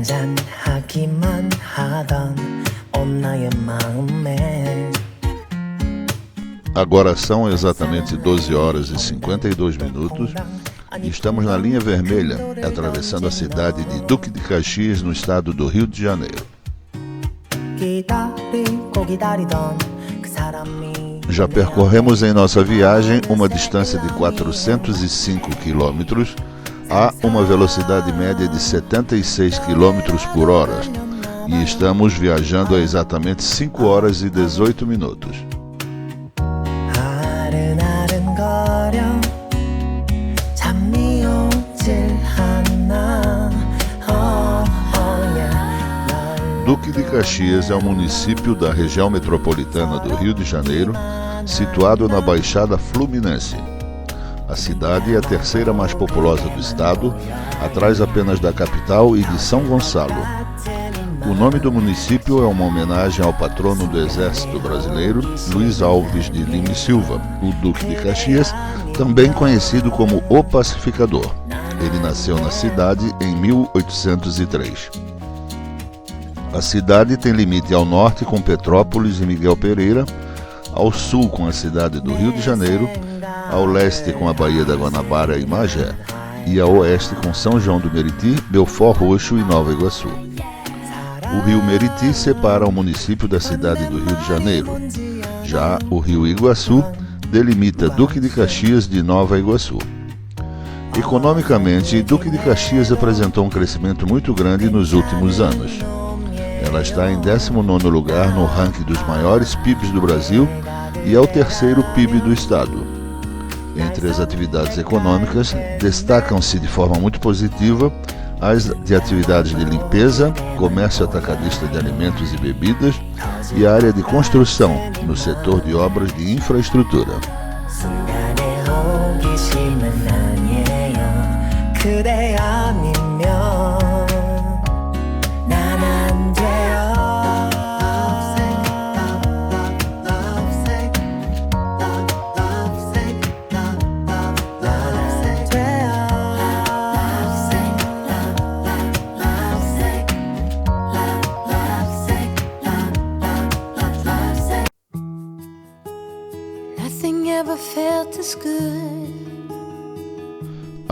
잔잔하기만 하던 온 나의 마음에. Agora são exatamente 12 horas e 52 minutos e estamos na linha vermelha, atravessando a cidade de Duque de Caxias, no estado do Rio de Janeiro. Já percorremos em nossa viagem uma distância de 405 quilômetros a uma velocidade média de 76 km por hora e estamos viajando há exatamente 5 horas e 18 minutos. Duque de Caxias é um município da região metropolitana do Rio de Janeiro, situado na Baixada Fluminense. A cidade é a terceira mais populosa do estado, atrás apenas da capital e de São Gonçalo. O nome do município é uma homenagem ao patrono do Exército Brasileiro, Luiz Alves de Lima e Silva, o Duque de Caxias, também conhecido como o Pacificador. Ele nasceu na cidade em 1803. A cidade tem limite ao norte com Petrópolis e Miguel Pereira, ao sul com a cidade do Rio de Janeiro, ao leste com a Baía da Guanabara e Magé, e a oeste com São João do Meriti, Belford Roxo e Nova Iguaçu. O rio Meriti separa o município da cidade do Rio de Janeiro. Já o rio Iguaçu delimita Duque de Caxias de Nova Iguaçu. Economicamente, Duque de Caxias apresentou um crescimento muito grande nos últimos anos. Ela está em 19º lugar no ranking dos maiores PIBs do Brasil e é o terceiro PIB do estado. Entre as atividades econômicas, destacam-se de forma muito positiva as de atividades de limpeza, comércio atacadista de alimentos e bebidas e a área de construção, no setor de obras de infraestrutura.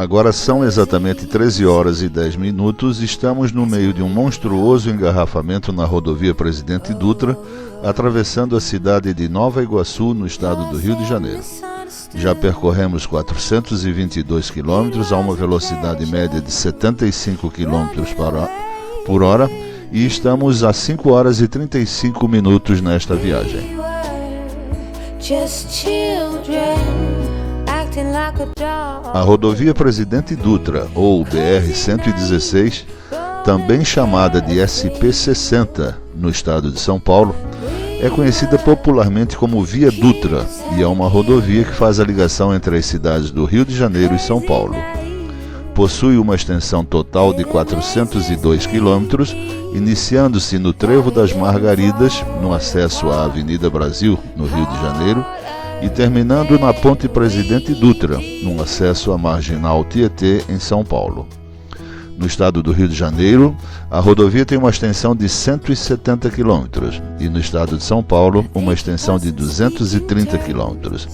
Agora são exatamente 13 horas e 10 minutos e estamos no meio de um monstruoso engarrafamento na rodovia Presidente Dutra, atravessando a cidade de Nova Iguaçu, no estado do Rio de Janeiro. Já percorremos 422 quilômetros a uma velocidade média de 75 km por hora e estamos a 5 horas e 35 minutos nesta viagem. A rodovia Presidente Dutra, ou BR-116, também chamada de SP-60 no estado de São Paulo, é conhecida popularmente como Via Dutra e é uma rodovia que faz a ligação entre as cidades do Rio de Janeiro e São Paulo. Possui uma extensão total de 402 quilômetros, iniciando-se no Trevo das Margaridas, no acesso à Avenida Brasil, no Rio de Janeiro, e terminando na Ponte Presidente Dutra, no acesso à Marginal Tietê, em São Paulo. No estado do Rio de Janeiro, a rodovia tem uma extensão de 170 quilômetros e no estado de São Paulo, uma extensão de 230 quilômetros.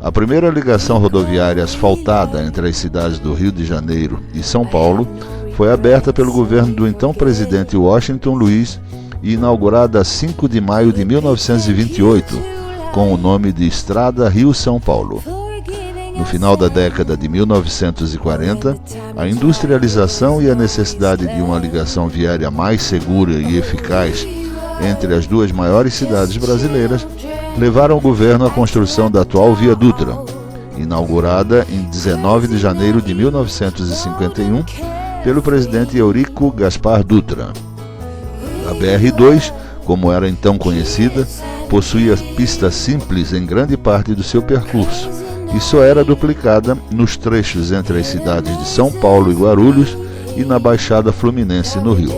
A primeira ligação rodoviária asfaltada entre as cidades do Rio de Janeiro e São Paulo foi aberta pelo governo do então presidente Washington Luiz e inaugurada a 5 de maio de 1928, com o nome de Estrada Rio-São Paulo. No final da década de 1940, a industrialização e a necessidade de uma ligação viária mais segura e eficaz entre as duas maiores cidades brasileiras levaram o governo à construção da atual Via Dutra, inaugurada em 19 de janeiro de 1951 pelo presidente Eurico Gaspar Dutra. A BR-2, como era então conhecida, possuía pista simples em grande parte do seu percurso e só era duplicada nos trechos entre as cidades de São Paulo e Guarulhos e na Baixada Fluminense, no Rio.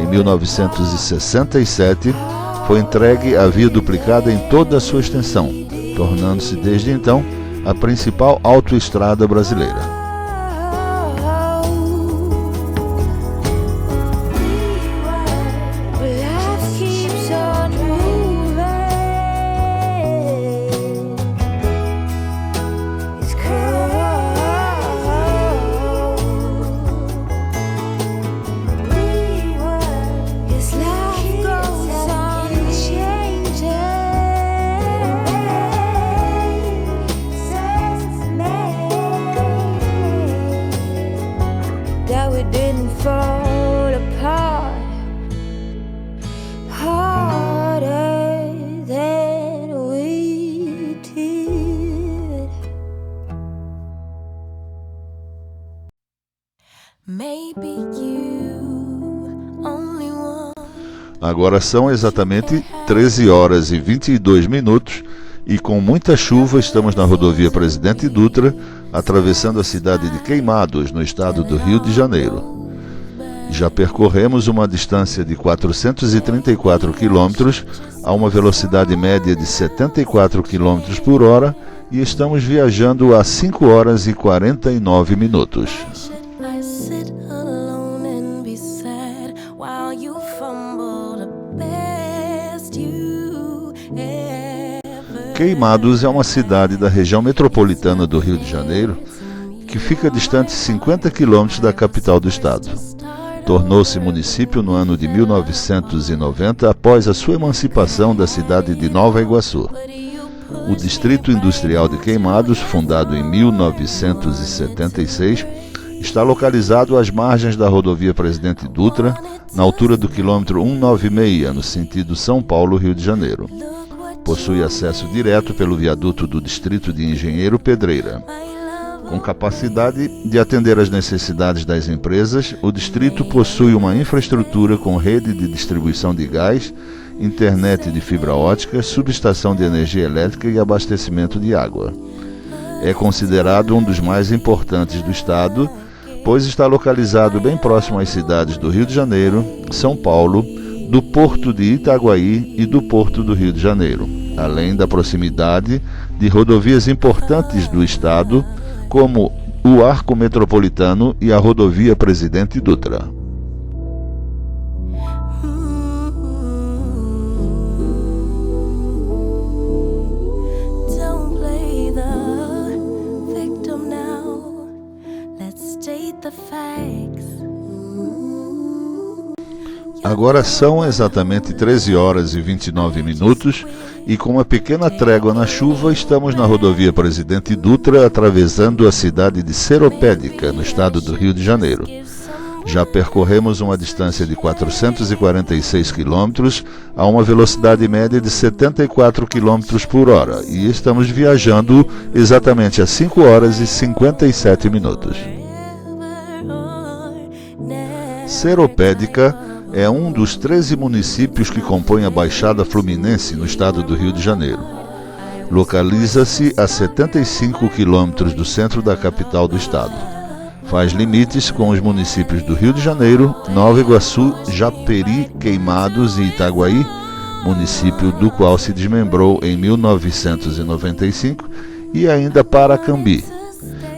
Em 1967, foi entregue a via duplicada em toda a sua extensão, tornando-se desde então a principal autoestrada brasileira. Agora são exatamente 13 horas e 22 minutos e com muita chuva estamos na rodovia Presidente Dutra, atravessando a cidade de Queimados, no estado do Rio de Janeiro. Já percorremos uma distância de 434 quilômetros a uma velocidade média de 74 km por hora e estamos viajando a 5 horas e 49 minutos. Queimados é uma cidade da região metropolitana do Rio de Janeiro que fica distante 50 quilômetros da capital do estado. Tornou-se município no ano de 1990 após a sua emancipação da cidade de Nova Iguaçu. O Distrito Industrial de Queimados, fundado em 1976, está localizado às margens da rodovia Presidente Dutra, na altura do quilômetro 196, no sentido São Paulo-Rio de Janeiro. Possui acesso direto pelo viaduto do Distrito de Engenheiro Pedreira. Com capacidade de atender às necessidades das empresas, o distrito possui uma infraestrutura com rede de distribuição de gás, internet de fibra ótica, subestação de energia elétrica e abastecimento de água. É considerado um dos mais importantes do estado, pois está localizado bem próximo às cidades do Rio de Janeiro, São Paulo, do Porto de Itaguaí e do Porto do Rio de Janeiro, além da proximidade de rodovias importantes do estado, como o Arco Metropolitano e a rodovia Presidente Dutra. Agora são exatamente 13 horas e 29 minutos e com uma pequena trégua na chuva estamos na rodovia Presidente Dutra atravessando a cidade de Seropédica, no estado do Rio de Janeiro. Já percorremos uma distância de 446 quilômetros a uma velocidade média de 74 km por hora e estamos viajando exatamente a 5 horas e 57 minutos. Seropédica é um dos 13 municípios que compõem a Baixada Fluminense, no estado do Rio de Janeiro. Localiza-se a 75 quilômetros do centro da capital do estado. Faz limites com os municípios do Rio de Janeiro, Nova Iguaçu, Japeri, Queimados e Itaguaí, município do qual se desmembrou em 1995, e ainda Paracambi.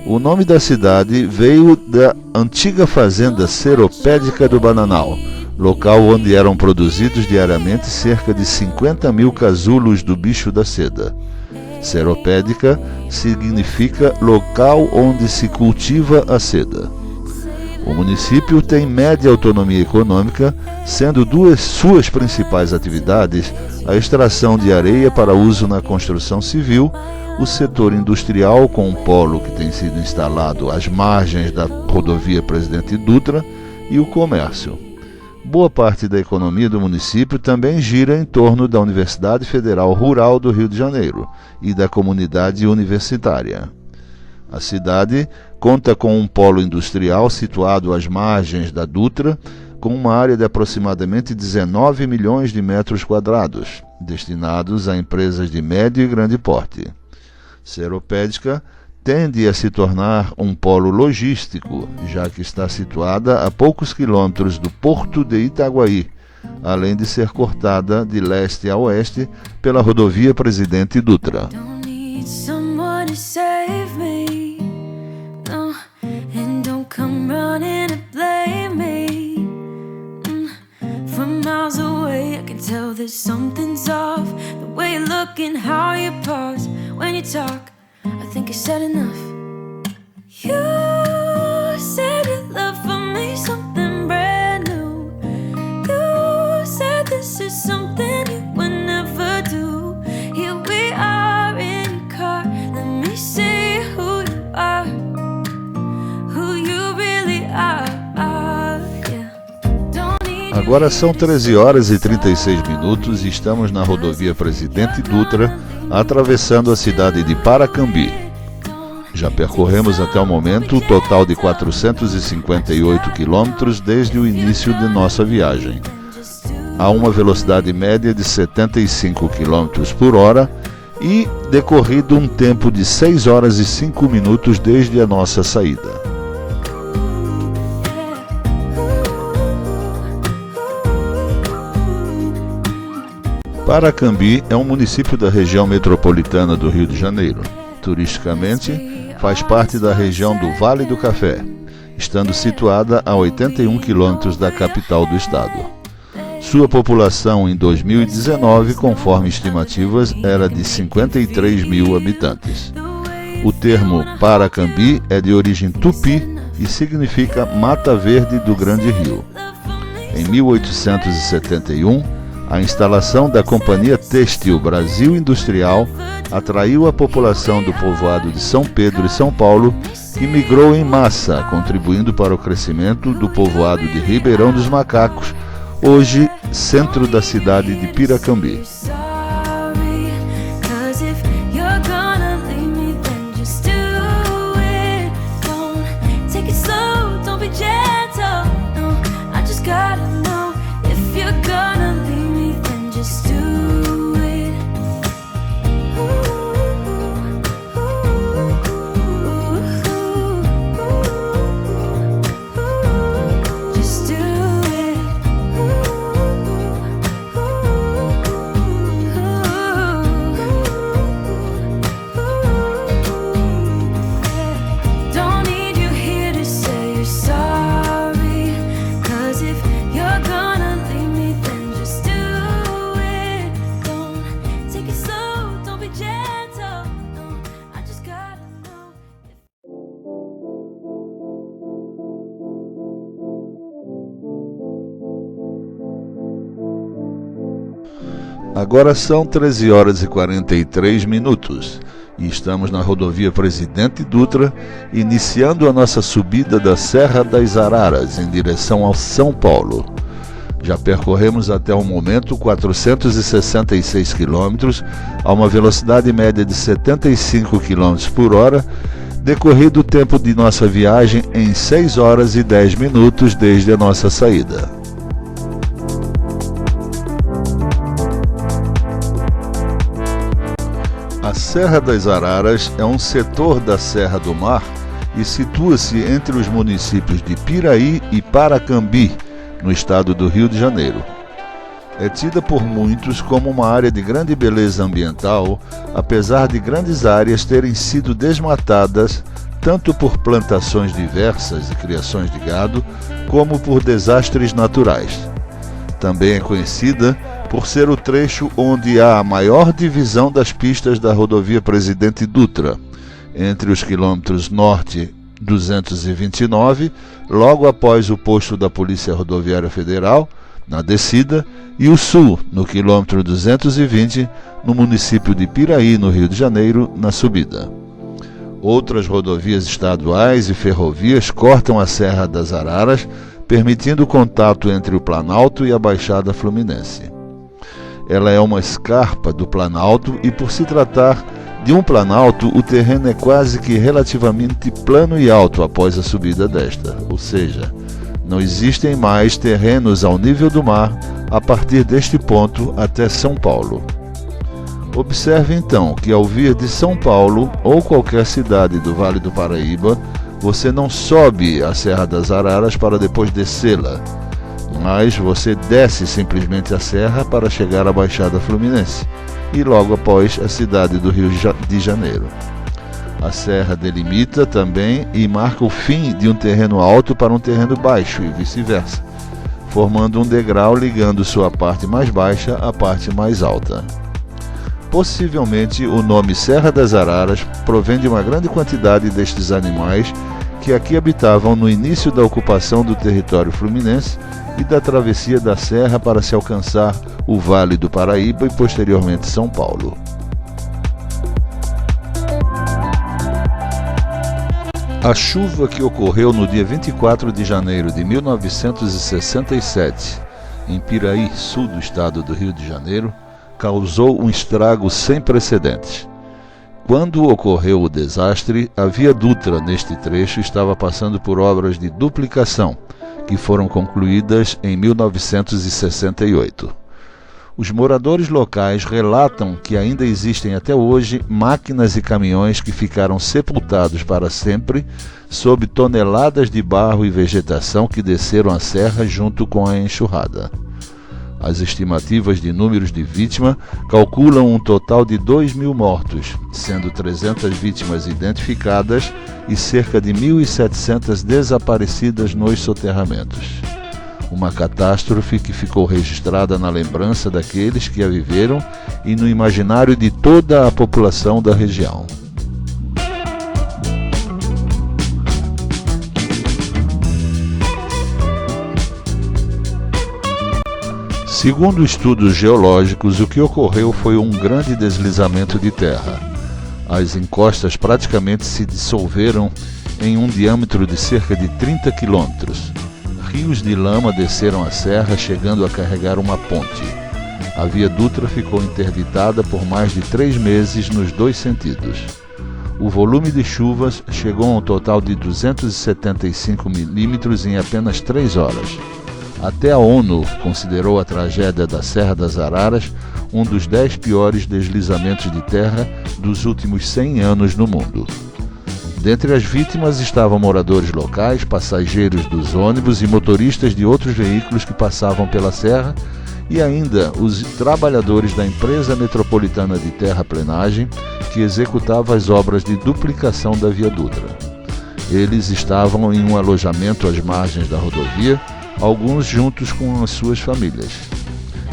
O nome da cidade veio da antiga fazenda Seropédica do Bananal, local onde eram produzidos diariamente cerca de 50 mil casulos do bicho da seda. Seropédica significa local onde se cultiva a seda. O município tem média autonomia econômica, sendo duas suas principais atividades a extração de areia para uso na construção civil, o setor industrial com um polo que tem sido instalado às margens da rodovia Presidente Dutra e o comércio. Boa parte da economia do município também gira em torno da Universidade Federal Rural do Rio de Janeiro e da comunidade universitária. A cidade conta com um polo industrial situado às margens da Dutra, com uma área de aproximadamente 19 milhões de metros quadrados, destinados a empresas de médio e grande porte. Seropédica tende a se tornar um polo logístico, já que está situada a poucos quilômetros do porto de Itaguaí, além de ser cortada de leste a oeste pela rodovia Presidente Dutra. I think you said enough. You said your love for me something brand new. You said this is something you would never do. Here we are in your car. Let me see who you are, who you really are. Yeah. Agora são 13 horas e 36 minutos e estamos na rodovia Presidente Dutra, atravessando a cidade de Paracambi. Já percorremos até o momento o total de 458 quilômetros desde o início de nossa viagem, a uma velocidade média de 75 km por hora e decorrido um tempo de 6 horas e 5 minutos desde a nossa saída. Paracambi é um município da região metropolitana do Rio de Janeiro. Turisticamente, faz parte da região do Vale do Café, estando situada a 81 quilômetros da capital do estado. Sua população em 2019, conforme estimativas, era de 53 mil habitantes. O termo Paracambi é de origem tupi e significa Mata Verde do Grande Rio. Em 1871, a instalação da Companhia Têxtil Brasil Industrial atraiu a população do povoado de São Pedro e São Paulo, que migrou em massa, contribuindo para o crescimento do povoado de Ribeirão dos Macacos, hoje centro da cidade de Piracambi. Agora são 13 horas e 43 minutos e estamos na rodovia Presidente Dutra, iniciando a nossa subida da Serra das Araras em direção ao São Paulo. Já percorremos até o momento 466 quilômetros a uma velocidade média de 75 km por hora, decorrido o tempo de nossa viagem em 6 horas e 10 minutos desde a nossa saída. A Serra das Araras é um setor da Serra do Mar e situa-se entre os municípios de Piraí e Paracambi, no estado do Rio de Janeiro. É tida por muitos como uma área de grande beleza ambiental, apesar de grandes áreas terem sido desmatadas tanto por plantações diversas e criações de gado, como por desastres naturais. Também é conhecida por ser o trecho onde há a maior divisão das pistas da rodovia Presidente Dutra, entre os quilômetros norte 229, logo após o posto da Polícia Rodoviária Federal, na descida, e o sul, no quilômetro 220, no município de Piraí, no Rio de Janeiro, na subida. Outras rodovias estaduais e ferrovias cortam a Serra das Araras, permitindo o contato entre o Planalto e a Baixada Fluminense. Ela é uma escarpa do Planalto e, por se tratar de um planalto, o terreno é quase que relativamente plano e alto após a subida desta, ou seja, não existem mais terrenos ao nível do mar a partir deste ponto até São Paulo. Observe então que ao vir de São Paulo ou qualquer cidade do Vale do Paraíba, você não sobe a Serra das Araras para depois descê-la, mas você desce simplesmente a serra para chegar à Baixada Fluminense e logo após a cidade do Rio de Janeiro. A serra delimita também e marca o fim de um terreno alto para um terreno baixo e vice-versa, formando um degrau ligando sua parte mais baixa à parte mais alta. Possivelmente o nome Serra das Araras provém de uma grande quantidade destes animais que aqui habitavam no início da ocupação do território fluminense e da travessia da serra para se alcançar o Vale do Paraíba e posteriormente São Paulo. A chuva que ocorreu no dia 24 de janeiro de 1967, em Piraí, sul do estado do Rio de Janeiro, causou um estrago sem precedentes. Quando ocorreu o desastre, a Via Dutra neste trecho estava passando por obras de duplicação, que foram concluídas em 1968. Os moradores locais relatam que ainda existem até hoje máquinas e caminhões que ficaram sepultados para sempre sob toneladas de barro e vegetação que desceram a serra junto com a enxurrada. As estimativas de números de vítimas calculam um total de 2.000 mortos, sendo 300 vítimas identificadas e cerca de 1.700 desaparecidas nos soterramentos. Uma catástrofe que ficou registrada na lembrança daqueles que a viveram e no imaginário de toda a população da região. Segundo estudos geológicos, o que ocorreu foi um grande deslizamento de terra. As encostas praticamente se dissolveram em um diâmetro de cerca de 30 quilômetros. Rios de lama desceram a serra, chegando a carregar uma ponte. A Via Dutra ficou interditada por mais de 3 meses nos dois sentidos. O volume de chuvas chegou a um total de 275 milímetros em apenas 3 horas. Até a ONU considerou a tragédia da Serra das Araras um dos 10 piores deslizamentos de terra dos últimos 100 anos no mundo. Dentre as vítimas estavam moradores locais, passageiros dos ônibus e motoristas de outros veículos que passavam pela serra e ainda os trabalhadores da empresa metropolitana de terraplenagem que executava as obras de duplicação da Via Dutra. Eles estavam em um alojamento às margens da rodovia, alguns juntos com as suas famílias.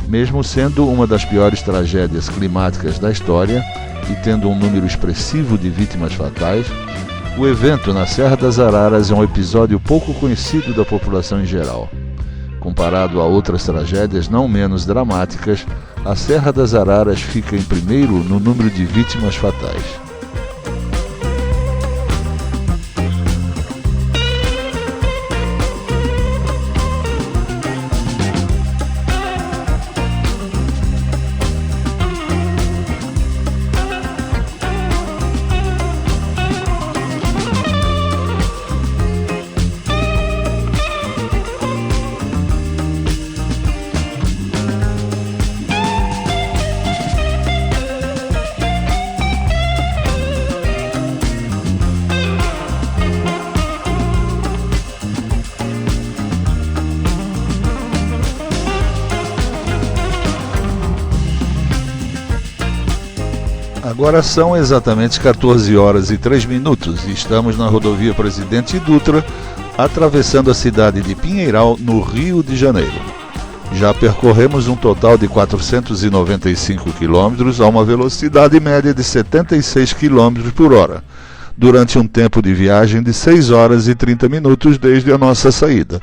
Mesmo sendo uma das piores tragédias climáticas da história e tendo um número expressivo de vítimas fatais, o evento na Serra das Araras é um episódio pouco conhecido da população em geral. Comparado a outras tragédias não menos dramáticas, a Serra das Araras fica em primeiro no número de vítimas fatais. Agora são exatamente 14 horas e 3 minutos e estamos na rodovia Presidente Dutra, atravessando a cidade de Pinheiral, no Rio de Janeiro. Já percorremos um total de 495 quilômetros a uma velocidade média de 76 km por hora, durante um tempo de viagem de 6 horas e 30 minutos desde a nossa saída.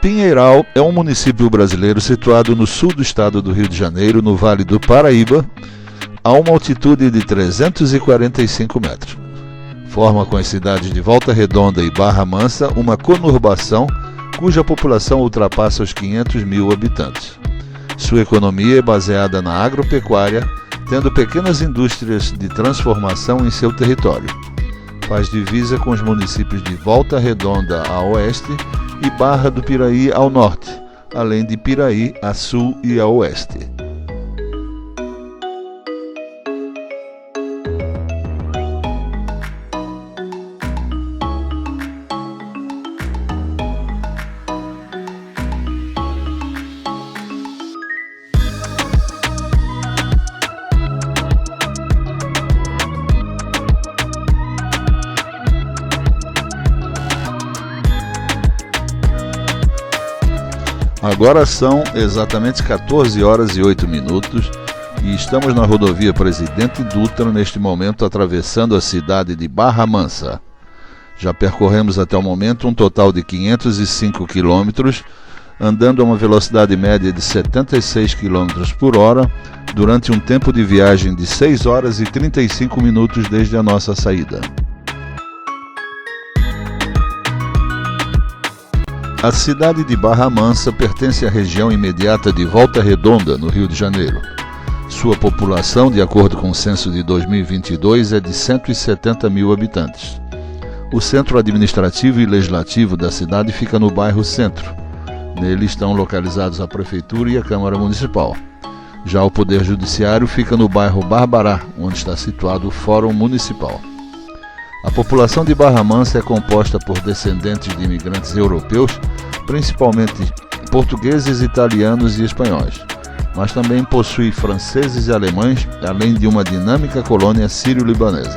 Pinheiral é um município brasileiro situado no sul do estado do Rio de Janeiro, no Vale do Paraíba, a uma altitude de 345 metros. Forma com as cidades de Volta Redonda e Barra Mansa uma conurbação cuja população ultrapassa os 500 mil habitantes. Sua economia é baseada na agropecuária, tendo pequenas indústrias de transformação em seu território. Faz divisa com os municípios de Volta Redonda a oeste e Barra do Piraí ao norte, além de Piraí a sul e a oeste. Agora são exatamente 14 horas e 8 minutos e estamos na rodovia Presidente Dutra neste momento atravessando a cidade de Barra Mansa. Já percorremos até o momento um total de 505 quilômetros, andando a uma velocidade média de 76 km por hora, durante um tempo de viagem de 6 horas e 35 minutos desde a nossa saída. A cidade de Barra Mansa pertence à região imediata de Volta Redonda, no Rio de Janeiro. Sua população, de acordo com o censo de 2022, é de 170 mil habitantes. O centro administrativo e legislativo da cidade fica no bairro Centro. Nele estão localizados a Prefeitura e a Câmara Municipal. Já o Poder Judiciário fica no bairro Barbará, onde está situado o Fórum Municipal. A população de Barra Mansa é composta por descendentes de imigrantes europeus, principalmente portugueses, italianos e espanhóis, mas também possui franceses e alemães, além de uma dinâmica colônia sírio-libanesa.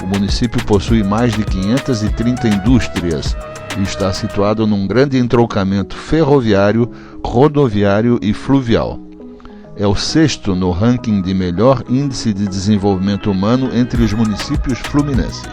O município possui mais de 530 indústrias e está situado num grande entroncamento ferroviário, rodoviário e fluvial. É o 6º no ranking de melhor índice de desenvolvimento humano entre os municípios fluminenses.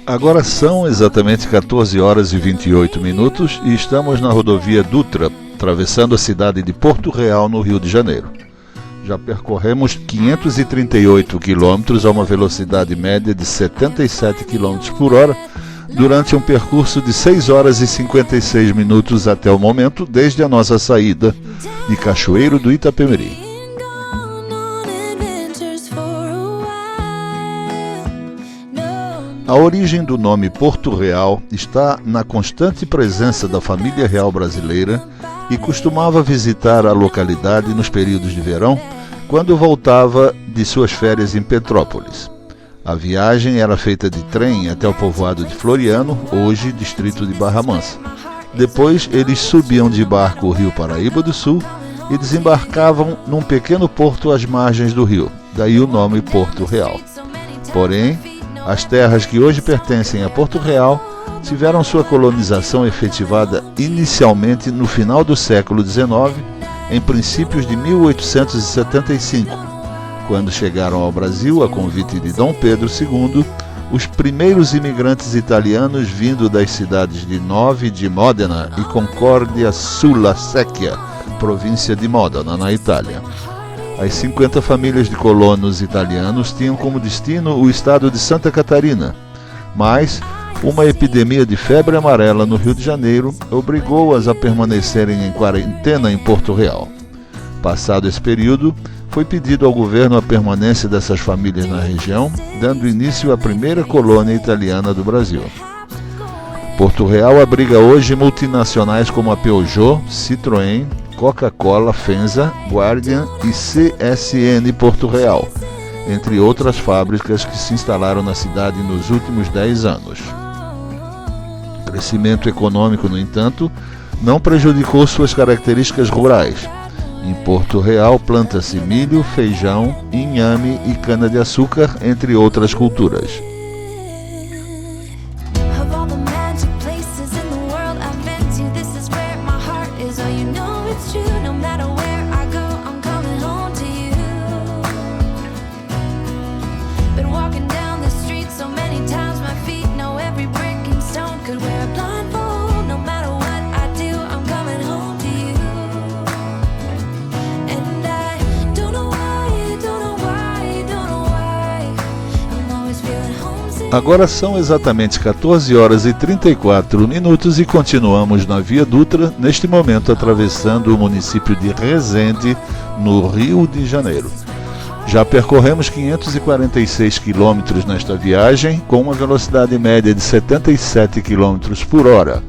Agora são exatamente 14 horas e 28 minutos e estamos na rodovia Dutra, atravessando a cidade de Porto Real, no Rio de Janeiro. Já percorremos 538 quilômetros a uma velocidade média de 77 km por hora, durante um percurso de 6 horas e 56 minutos até o momento, desde a nossa saída de Cachoeiro do Itapemirim. A origem do nome Porto Real está na constante presença da família real brasileira e costumava visitar a localidade nos períodos de verão, quando voltava de suas férias em Petrópolis. A viagem era feita de trem até o povoado de Floriano, hoje distrito de Barra Mansa. Depois eles subiam de barco o rio Paraíba do Sul e desembarcavam num pequeno porto às margens do rio, daí o nome Porto Real. Porém, as terras que hoje pertencem a Porto Real tiveram sua colonização efetivada inicialmente no final do século XIX, em princípios de 1875, quando chegaram ao Brasil, a convite de Dom Pedro II, os primeiros imigrantes italianos vindo das cidades de Novi de Modena e Concordia sulla Secchia, província de Modena, na Itália. As 50 famílias de colonos italianos tinham como destino o estado de Santa Catarina, mas uma epidemia de febre amarela no Rio de Janeiro obrigou-as a permanecerem em quarentena em Porto Real. Passado esse período, foi pedido ao governo a permanência dessas famílias na região, dando início à primeira colônia italiana do Brasil. Porto Real abriga hoje multinacionais como a Peugeot, Citroën, Coca-Cola, Fenza, Guardian e CSN Porto Real, entre outras fábricas que se instalaram na cidade nos últimos 10 anos. O crescimento econômico, no entanto, não prejudicou suas características rurais. Em Porto Real planta-se milho, feijão, inhame e cana-de-açúcar, entre outras culturas. Agora são exatamente 14 horas e 34 minutos e continuamos na Via Dutra, neste momento atravessando o município de Resende, no Rio de Janeiro. Já percorremos 546 quilômetros nesta viagem, com uma velocidade média de 77 km por hora,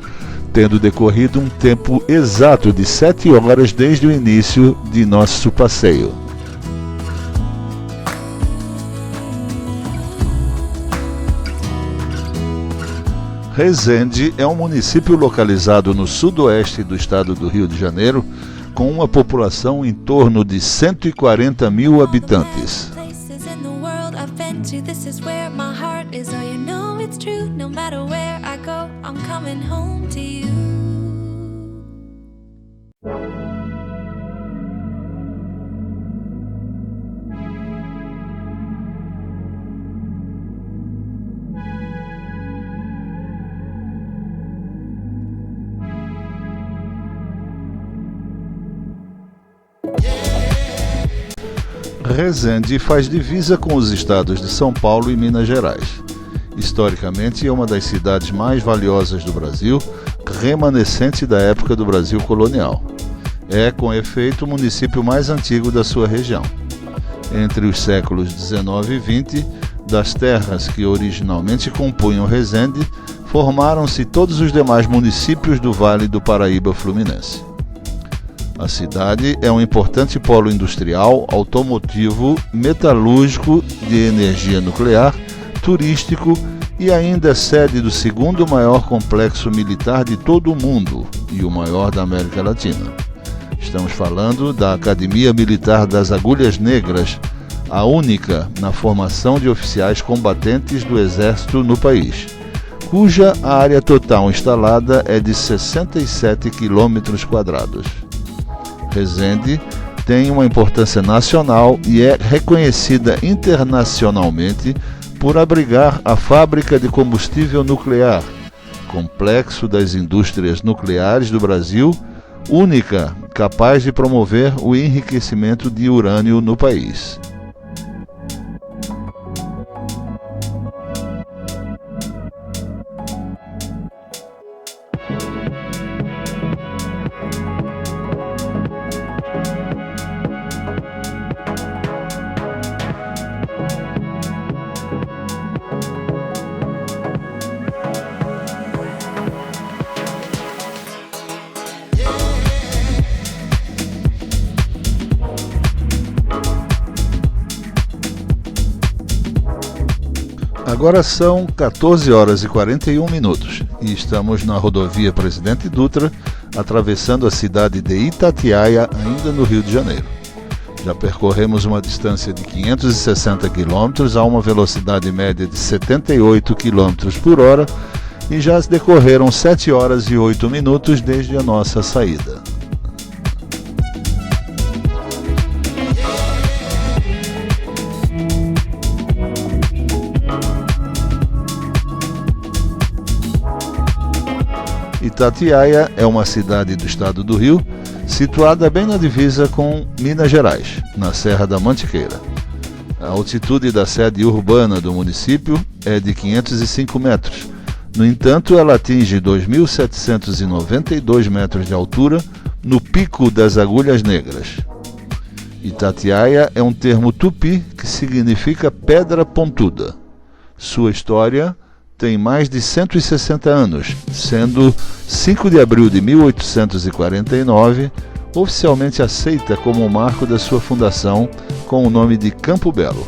tendo decorrido um tempo exato de 7 horas desde o início de nosso passeio. Resende é um município localizado no sudoeste do estado do Rio de Janeiro, com uma população em torno de 140 mil habitantes. Resende faz divisa com os estados de São Paulo e Minas Gerais. Historicamente, é uma das cidades mais valiosas do Brasil, remanescente da época do Brasil colonial. É, com efeito, o município mais antigo da sua região. Entre os séculos 19 e 20, das terras que originalmente compunham Resende, formaram-se todos os demais municípios do Vale do Paraíba Fluminense. A cidade é um importante polo industrial, automotivo, metalúrgico, de energia nuclear, turístico e ainda sede do segundo maior complexo militar de todo o mundo e o maior da América Latina. Estamos falando da Academia Militar das Agulhas Negras, a única na formação de oficiais combatentes do Exército no país, cuja área total instalada é de 67 km². Resende tem uma importância nacional e é reconhecida internacionalmente por abrigar a fábrica de combustível nuclear, complexo das indústrias nucleares do Brasil, única capaz de promover o enriquecimento de urânio no país. Agora são 14 horas e 41 minutos e estamos na rodovia Presidente Dutra, atravessando a cidade de Itatiaia, ainda no Rio de Janeiro. Já percorremos uma distância de 560 km a uma velocidade média de 78 km por hora e já decorreram 7 horas e 8 minutos desde a nossa saída. Itatiaia é uma cidade do estado do Rio, situada bem na divisa com Minas Gerais, na Serra da Mantiqueira. A altitude da sede urbana do município é de 505 metros. No entanto, ela atinge 2.792 metros de altura no Pico das Agulhas Negras. Itatiaia é um termo tupi que significa pedra pontuda. Sua história tem mais de 160 anos, sendo 5 de abril de 1849 oficialmente aceita como o marco da sua fundação com o nome de Campo Belo.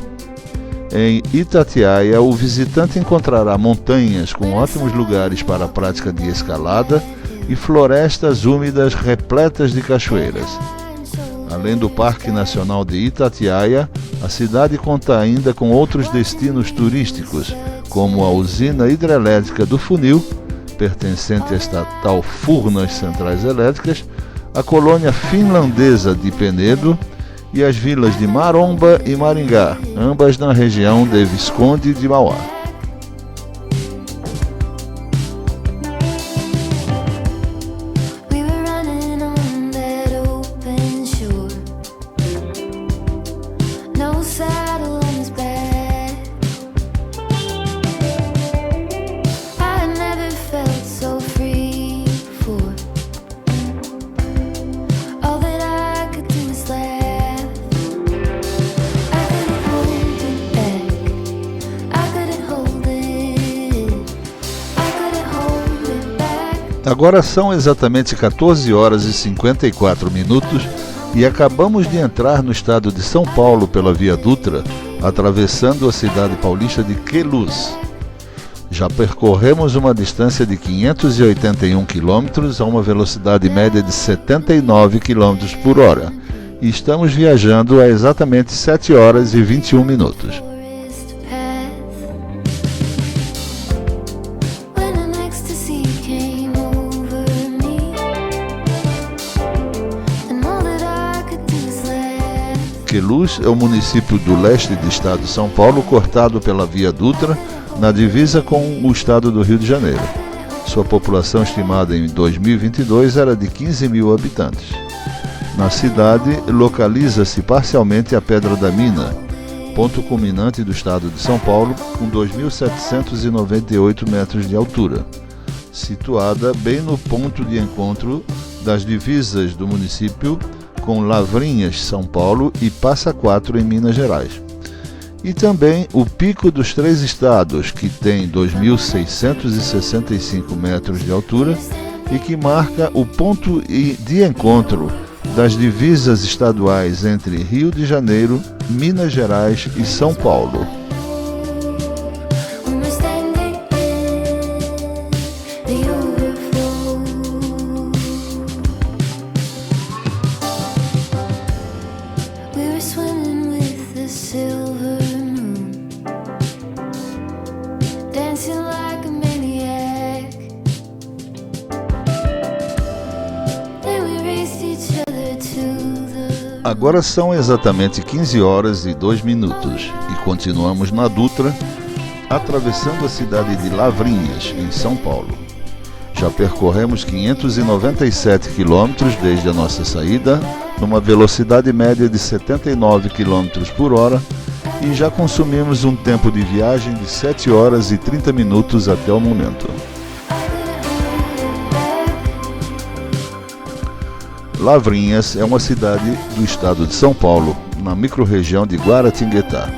Em Itatiaia, o visitante encontrará montanhas com ótimos lugares para a prática de escalada e florestas úmidas repletas de cachoeiras. Além do Parque Nacional de Itatiaia, a cidade conta ainda com outros destinos turísticos, como a usina hidrelétrica do Funil, pertencente à estatal Furnas Centrais Elétricas, a colônia finlandesa de Penedo e as vilas de Maromba e Maringá, ambas na região de Visconde de Mauá. Agora são exatamente 14 horas e 54 minutos e acabamos de entrar no estado de São Paulo pela Via Dutra, atravessando a cidade paulista de Queluz. Já percorremos uma distância de 581 quilômetros a uma velocidade média de 79 km por hora e estamos viajando há exatamente 7 horas e 21 minutos. Queluz é o município do leste do estado de São Paulo, cortado pela Via Dutra, na divisa com o estado do Rio de Janeiro. Sua população estimada em 2022 era de 15 mil habitantes. Na cidade, localiza-se parcialmente a Pedra da Mina, ponto culminante do estado de São Paulo, com 2.798 metros de altura, situada bem no ponto de encontro das divisas do município com Lavrinhas, São Paulo, e Passa Quatro, em Minas Gerais. E também o Pico dos Três Estados, que tem 2.665 metros de altura e que marca o ponto de encontro das divisas estaduais entre Rio de Janeiro, Minas Gerais e São Paulo. Agora são exatamente 15 horas e 2 minutos e continuamos na Dutra, atravessando a cidade de Lavrinhas, em São Paulo. Já percorremos 597 quilômetros desde a nossa saída, numa velocidade média de 79 km por hora, e já consumimos um tempo de viagem de 7 horas e 30 minutos até o momento. Lavrinhas é uma cidade do estado de São Paulo, na microrregião de Guaratinguetá.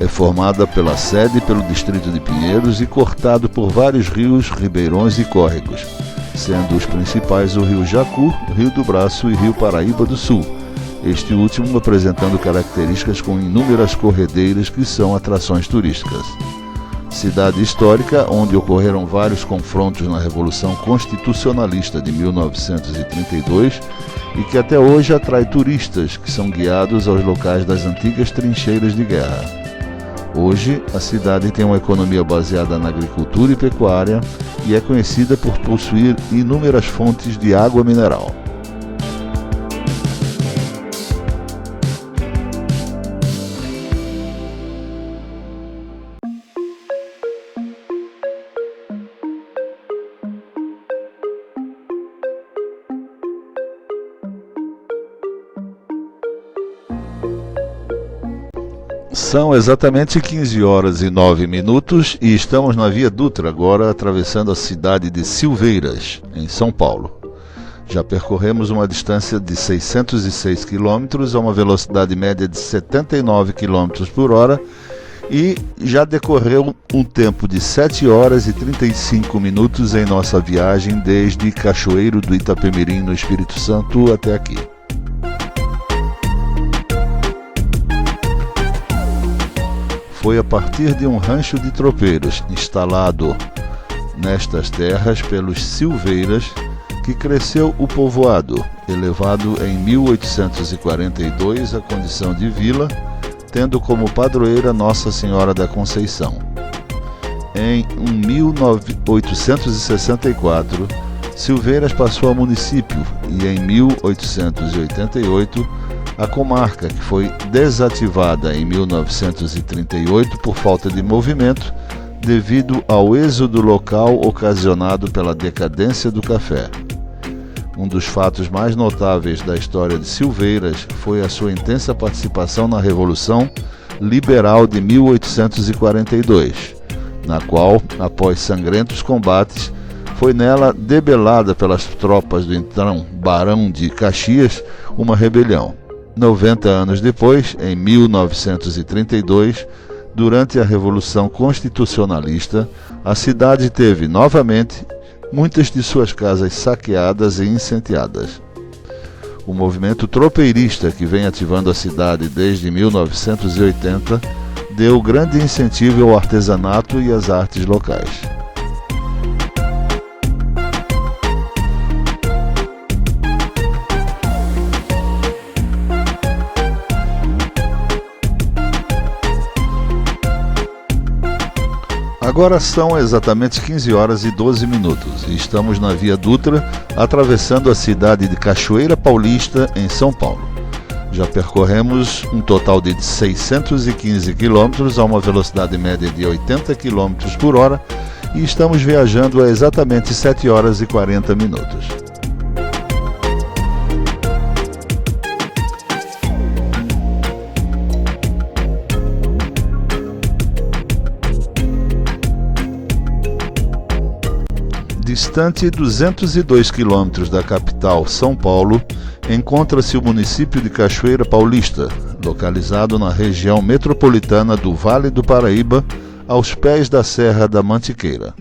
É formada pela sede e pelo distrito de Pinheiros e cortado por vários rios, ribeirões e córregos, sendo os principais o Rio Jacu, Rio do Braço e Rio Paraíba do Sul, este último apresentando características com inúmeras corredeiras que são atrações turísticas. Cidade histórica onde ocorreram vários confrontos na Revolução Constitucionalista de 1932 e que até hoje atrai turistas que são guiados aos locais das antigas trincheiras de guerra. Hoje, a cidade tem uma economia baseada na agricultura e pecuária e é conhecida por possuir inúmeras fontes de água mineral. São exatamente 15 horas e 9 minutos e estamos na Via Dutra agora, atravessando a cidade de Silveiras, em São Paulo. Já percorremos uma distância de 606 km a uma velocidade média de 79 km por hora e já decorreu um tempo de 7 horas e 35 minutos em nossa viagem desde Cachoeiro do Itapemirim, no Espírito Santo, até aqui. Foi a partir de um rancho de tropeiros instalado nestas terras pelos Silveiras que cresceu o povoado, elevado em 1842 à condição de vila, tendo como padroeira Nossa Senhora da Conceição. Em 1864, Silveiras passou a município e em 1888 a comarca, que foi desativada em 1938 por falta de movimento devido ao êxodo local ocasionado pela decadência do café. Um dos fatos mais notáveis da história de Silveiras foi a sua intensa participação na Revolução Liberal de 1842, na qual, após sangrentos combates, foi nela debelada pelas tropas do então Barão de Caxias uma rebelião. 90 anos depois, em 1932, durante a Revolução Constitucionalista, a cidade teve novamente muitas de suas casas saqueadas e incendiadas. O movimento tropeirista, que vem ativando a cidade desde 1980, deu grande incentivo ao artesanato e às artes locais. Agora são exatamente 15 horas e 12 minutos e estamos na Via Dutra, atravessando a cidade de Cachoeira Paulista, em São Paulo. Já percorremos um total de 615 km a uma velocidade média de 80 km por hora e estamos viajando a exatamente 7 horas e 40 minutos. Distante 202 quilômetros da capital, São Paulo, encontra-se o município de Cachoeira Paulista, localizado na região metropolitana do Vale do Paraíba, aos pés da Serra da Mantiqueira.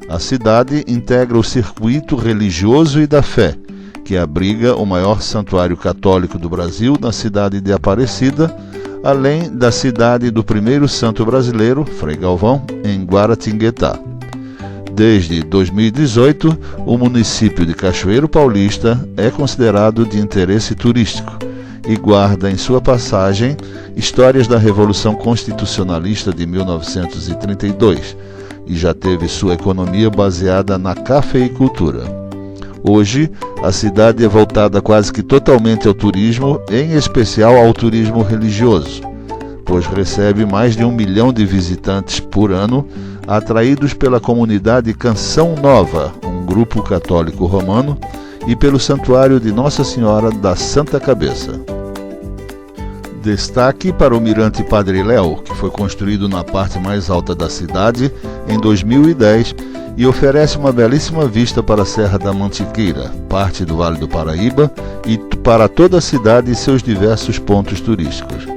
A cidade integra o circuito religioso e da fé, que abriga o maior santuário católico do Brasil na cidade de Aparecida, além da cidade do primeiro santo brasileiro, Frei Galvão, em Guaratinguetá. Desde 2018, o município de Cachoeiro Paulista é considerado de interesse turístico e guarda em sua passagem histórias da Revolução Constitucionalista de 1932 e já teve sua economia baseada na cafeicultura. Hoje, a cidade é voltada quase que totalmente ao turismo, em especial ao turismo religioso, pois recebe mais de 1 milhão de visitantes por ano, atraídos pela comunidade Canção Nova, um grupo católico romano, e pelo santuário de Nossa Senhora da Santa Cabeça. Destaque para o Mirante Padre Léo, que foi construído na parte mais alta da cidade em 2010 e oferece uma belíssima vista para a Serra da Mantiqueira, parte do Vale do Paraíba, e para toda a cidade e seus diversos pontos turísticos.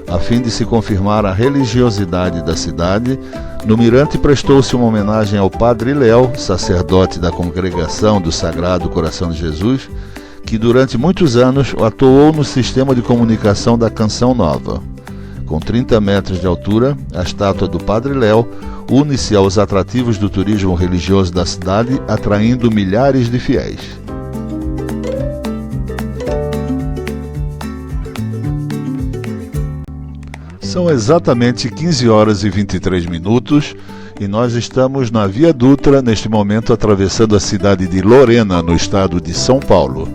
A fim de se confirmar a religiosidade da cidade, no mirante prestou-se uma homenagem ao Padre Léo, sacerdote da Congregação do Sagrado Coração de Jesus, que durante muitos anos atuou no sistema de comunicação da Canção Nova. Com 30 metros de altura, a estátua do Padre Léo une-se aos atrativos do turismo religioso da cidade, atraindo milhares de fiéis. São exatamente 15 horas e 23 minutos e nós estamos na Via Dutra, neste momento atravessando a cidade de Lorena, no estado de São Paulo.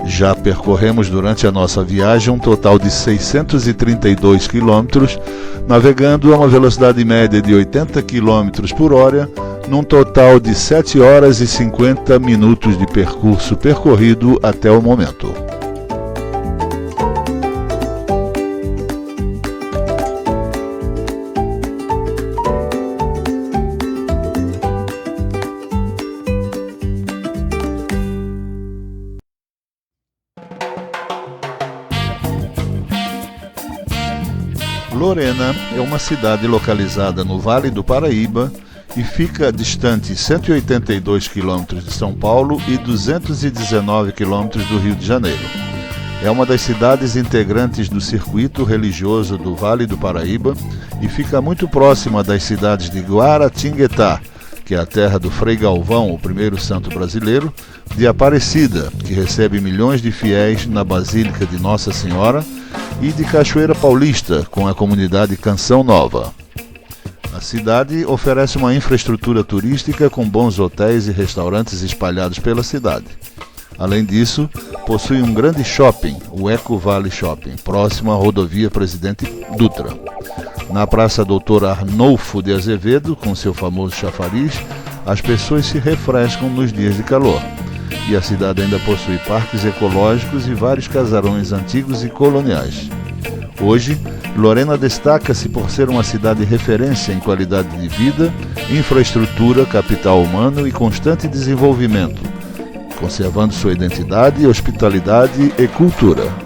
Já percorremos durante a nossa viagem um total de 632 quilômetros, navegando a uma velocidade média de 80 km por hora, num total de 7 horas e 50 minutos de percurso percorrido até o momento. Lorena é uma cidade localizada no Vale do Paraíba e fica distante 182 quilômetros de São Paulo e 219 quilômetros do Rio de Janeiro. É uma das cidades integrantes do circuito religioso do Vale do Paraíba e fica muito próxima das cidades de Guaratinguetá, que é a terra do Frei Galvão, o primeiro santo brasileiro, de Aparecida, que recebe milhões de fiéis na Basílica de Nossa Senhora, e de Cachoeira Paulista, com a comunidade Canção Nova. A cidade oferece uma infraestrutura turística com bons hotéis e restaurantes espalhados pela cidade. Além disso, possui um grande shopping, o Eco Vale Shopping, próximo à rodovia Presidente Dutra. Na Praça Doutor Arnolfo de Azevedo, com seu famoso chafariz, as pessoas se refrescam nos dias de calor. E a cidade ainda possui parques ecológicos e vários casarões antigos e coloniais. Hoje, Lorena destaca-se por ser uma cidade referência em qualidade de vida, infraestrutura, capital humano e constante desenvolvimento, conservando sua identidade, hospitalidade e cultura.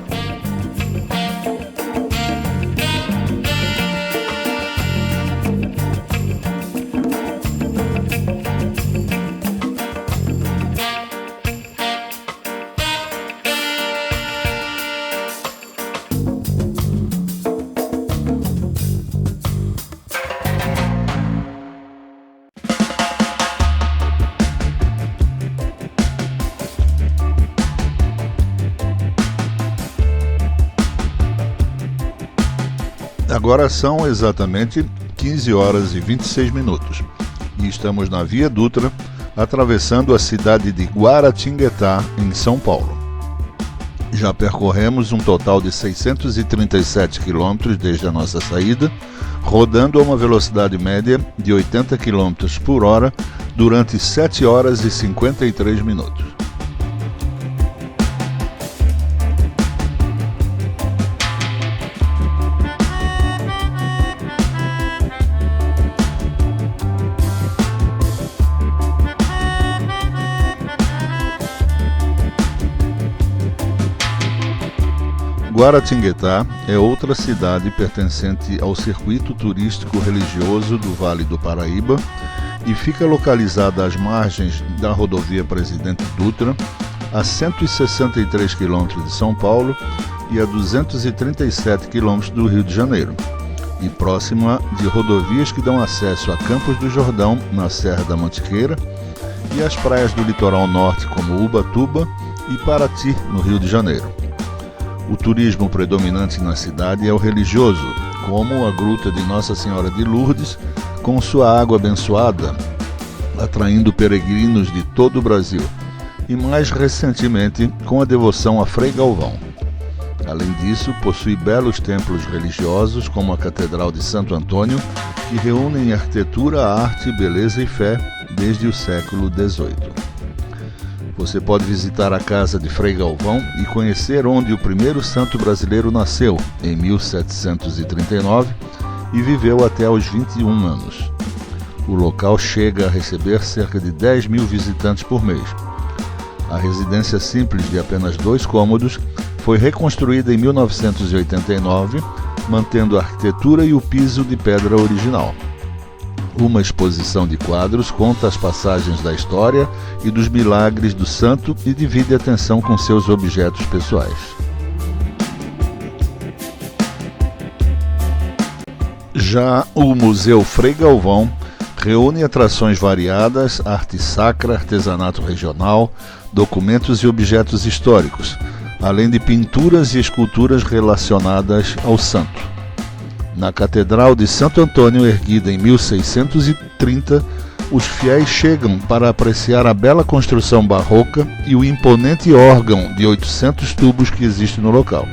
Agora são exatamente 15 horas e 26 minutos e estamos na Via Dutra, atravessando a cidade de Guaratinguetá, em São Paulo. Já percorremos um total de 637 quilômetros desde a nossa saída, rodando a uma velocidade média de 80 km por hora durante 7 horas e 53 minutos. Guaratinguetá é outra cidade pertencente ao circuito turístico religioso do Vale do Paraíba e fica localizada às margens da rodovia Presidente Dutra, a 163 quilômetros de São Paulo e a 237 quilômetros do Rio de Janeiro, e próxima de rodovias que dão acesso a Campos do Jordão, na Serra da Mantiqueira, e às praias do litoral norte como Ubatuba e Paraty, no Rio de Janeiro. O turismo predominante na cidade é o religioso, como a Gruta de Nossa Senhora de Lourdes, com sua água abençoada, atraindo peregrinos de todo o Brasil, e mais recentemente com a devoção a Frei Galvão. Além disso, possui belos templos religiosos, como a Catedral de Santo Antônio, que reúnem arquitetura, arte, beleza e fé desde o século XVIII. Você pode visitar a casa de Frei Galvão e conhecer onde o primeiro santo brasileiro nasceu, em 1739, e viveu até aos 21 anos. O local chega a receber cerca de 10 mil visitantes por mês. A residência simples de apenas 2 cômodos foi reconstruída em 1989, mantendo a arquitetura e o piso de pedra original. Uma exposição de quadros conta as passagens da história e dos milagres do santo e divide a atenção com seus objetos pessoais. Já o Museu Frei Galvão reúne atrações variadas, arte sacra, artesanato regional, documentos e objetos históricos, além de pinturas e esculturas relacionadas ao santo. Na Catedral de Santo Antônio, erguida em 1630, os fiéis chegam para apreciar a bela construção barroca e o imponente órgão de 800 tubos que existe no local.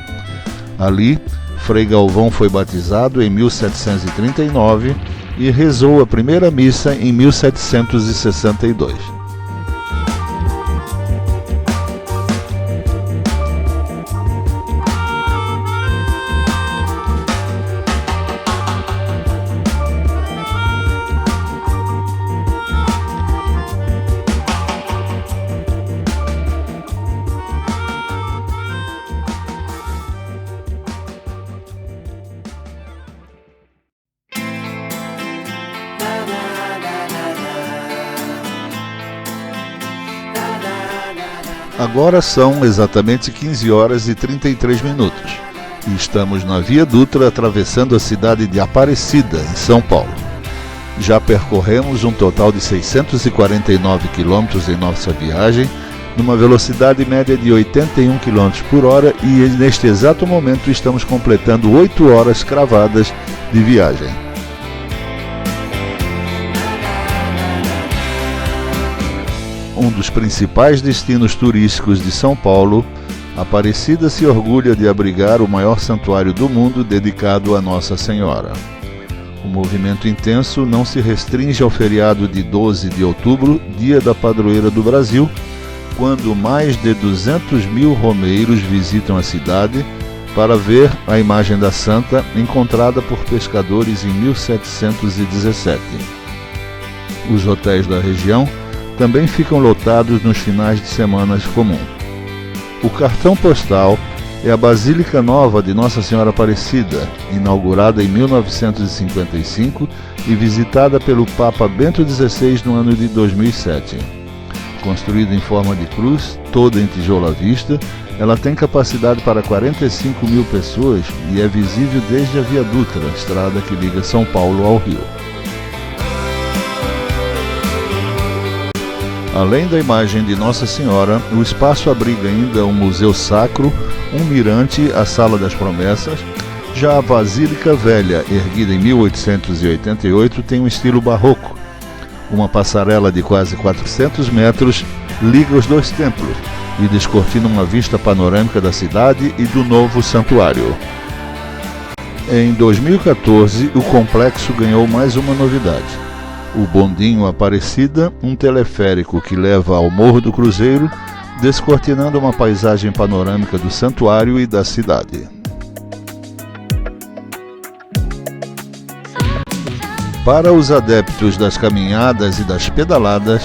Ali, Frei Galvão foi batizado em 1739 e rezou a primeira missa em 1762. Agora são exatamente 15 horas e 33 minutos e estamos na Via Dutra atravessando a cidade de Aparecida, em São Paulo. Já percorremos um total de 649 quilômetros em nossa viagem, numa velocidade média de 81 km por hora e neste exato momento estamos completando 8 horas cravadas de viagem. Um dos principais destinos turísticos de São Paulo, Aparecida se orgulha de abrigar o maior santuário do mundo dedicado a Nossa Senhora. O movimento intenso não se restringe ao feriado de 12 de outubro, dia da padroeira do Brasil, quando mais de 200 mil romeiros visitam a cidade para ver a imagem da santa encontrada por pescadores em 1717. Os hotéis da região também ficam lotados nos finais de semana comum. O cartão postal é a Basílica Nova de Nossa Senhora Aparecida, inaugurada em 1955 e visitada pelo Papa Bento XVI no ano de 2007. Construída em forma de cruz, toda em tijolo à vista, ela tem capacidade para 45 mil pessoas e é visível desde a Via Dutra, estrada que liga São Paulo ao Rio. Além da imagem de Nossa Senhora, o espaço abriga ainda um museu sacro, um mirante, a Sala das Promessas. Já a Basílica Velha, erguida em 1888, tem um estilo barroco. Uma passarela de quase 400 metros liga os dois templos e descortina uma vista panorâmica da cidade e do novo santuário. Em 2014, o complexo ganhou mais uma novidade. O Bondinho Aparecida, um teleférico que leva ao Morro do Cruzeiro, descortinando uma paisagem panorâmica do santuário e da cidade. Para os adeptos das caminhadas e das pedaladas,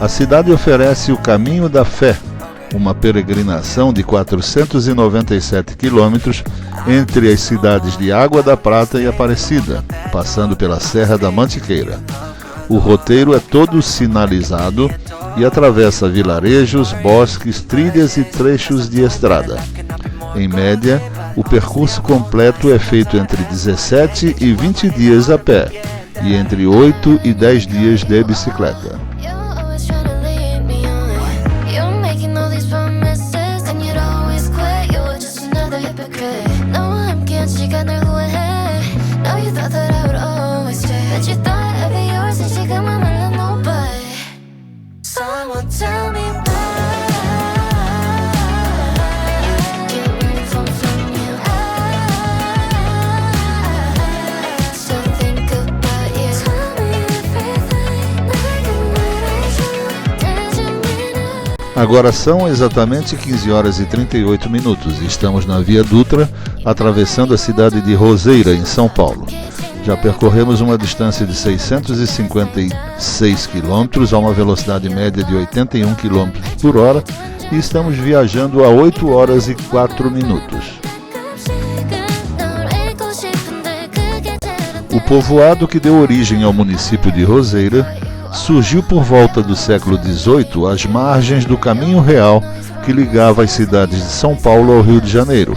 a cidade oferece o Caminho da Fé, uma peregrinação de 497 quilômetros entre as cidades de Água da Prata e Aparecida, passando pela Serra da Mantiqueira. O roteiro é todo sinalizado e atravessa vilarejos, bosques, trilhas e trechos de estrada. Em média, o percurso completo é feito entre 17 e 20 dias a pé e entre 8 e 10 dias de bicicleta. Agora são exatamente 15 horas e 38 minutos e estamos na Via Dutra, atravessando a cidade de Roseira, em São Paulo. Já percorremos uma distância de 656 quilômetros a uma velocidade média de 81 km por hora e estamos viajando a 8 horas e 4 minutos. O povoado que deu origem ao município de Roseira surgiu por volta do século XVIII às margens do Caminho Real que ligava as cidades de São Paulo ao Rio de Janeiro,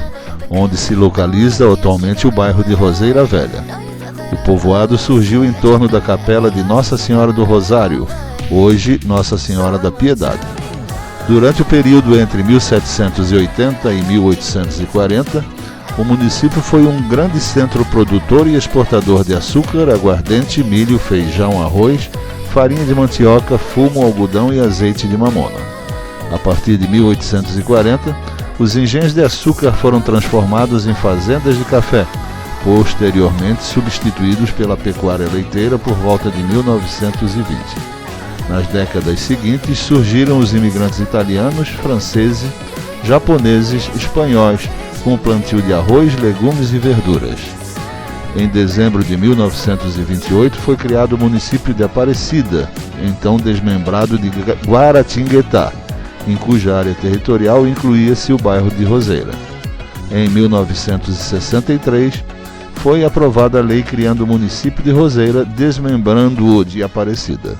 onde se localiza atualmente o bairro de Roseira Velha. O povoado surgiu em torno da capela de Nossa Senhora do Rosário, hoje Nossa Senhora da Piedade. Durante o período entre 1780 e 1840, o município foi um grande centro produtor e exportador de açúcar, aguardente, milho, feijão, arroz, farinha de mandioca, fumo, algodão e azeite de mamona. A partir de 1840, os engenhos de açúcar foram transformados em fazendas de café, posteriormente substituídos pela pecuária leiteira por volta de 1920. Nas décadas seguintes surgiram os imigrantes italianos, franceses, japoneses, espanhóis, com o plantio de arroz, legumes e verduras. Em dezembro de 1928 foi criado o município de Aparecida, então desmembrado de Guaratinguetá, em cuja área territorial incluía-se o bairro de Roseira. Em 1963 foi aprovada a lei criando o município de Roseira, desmembrando-o de Aparecida.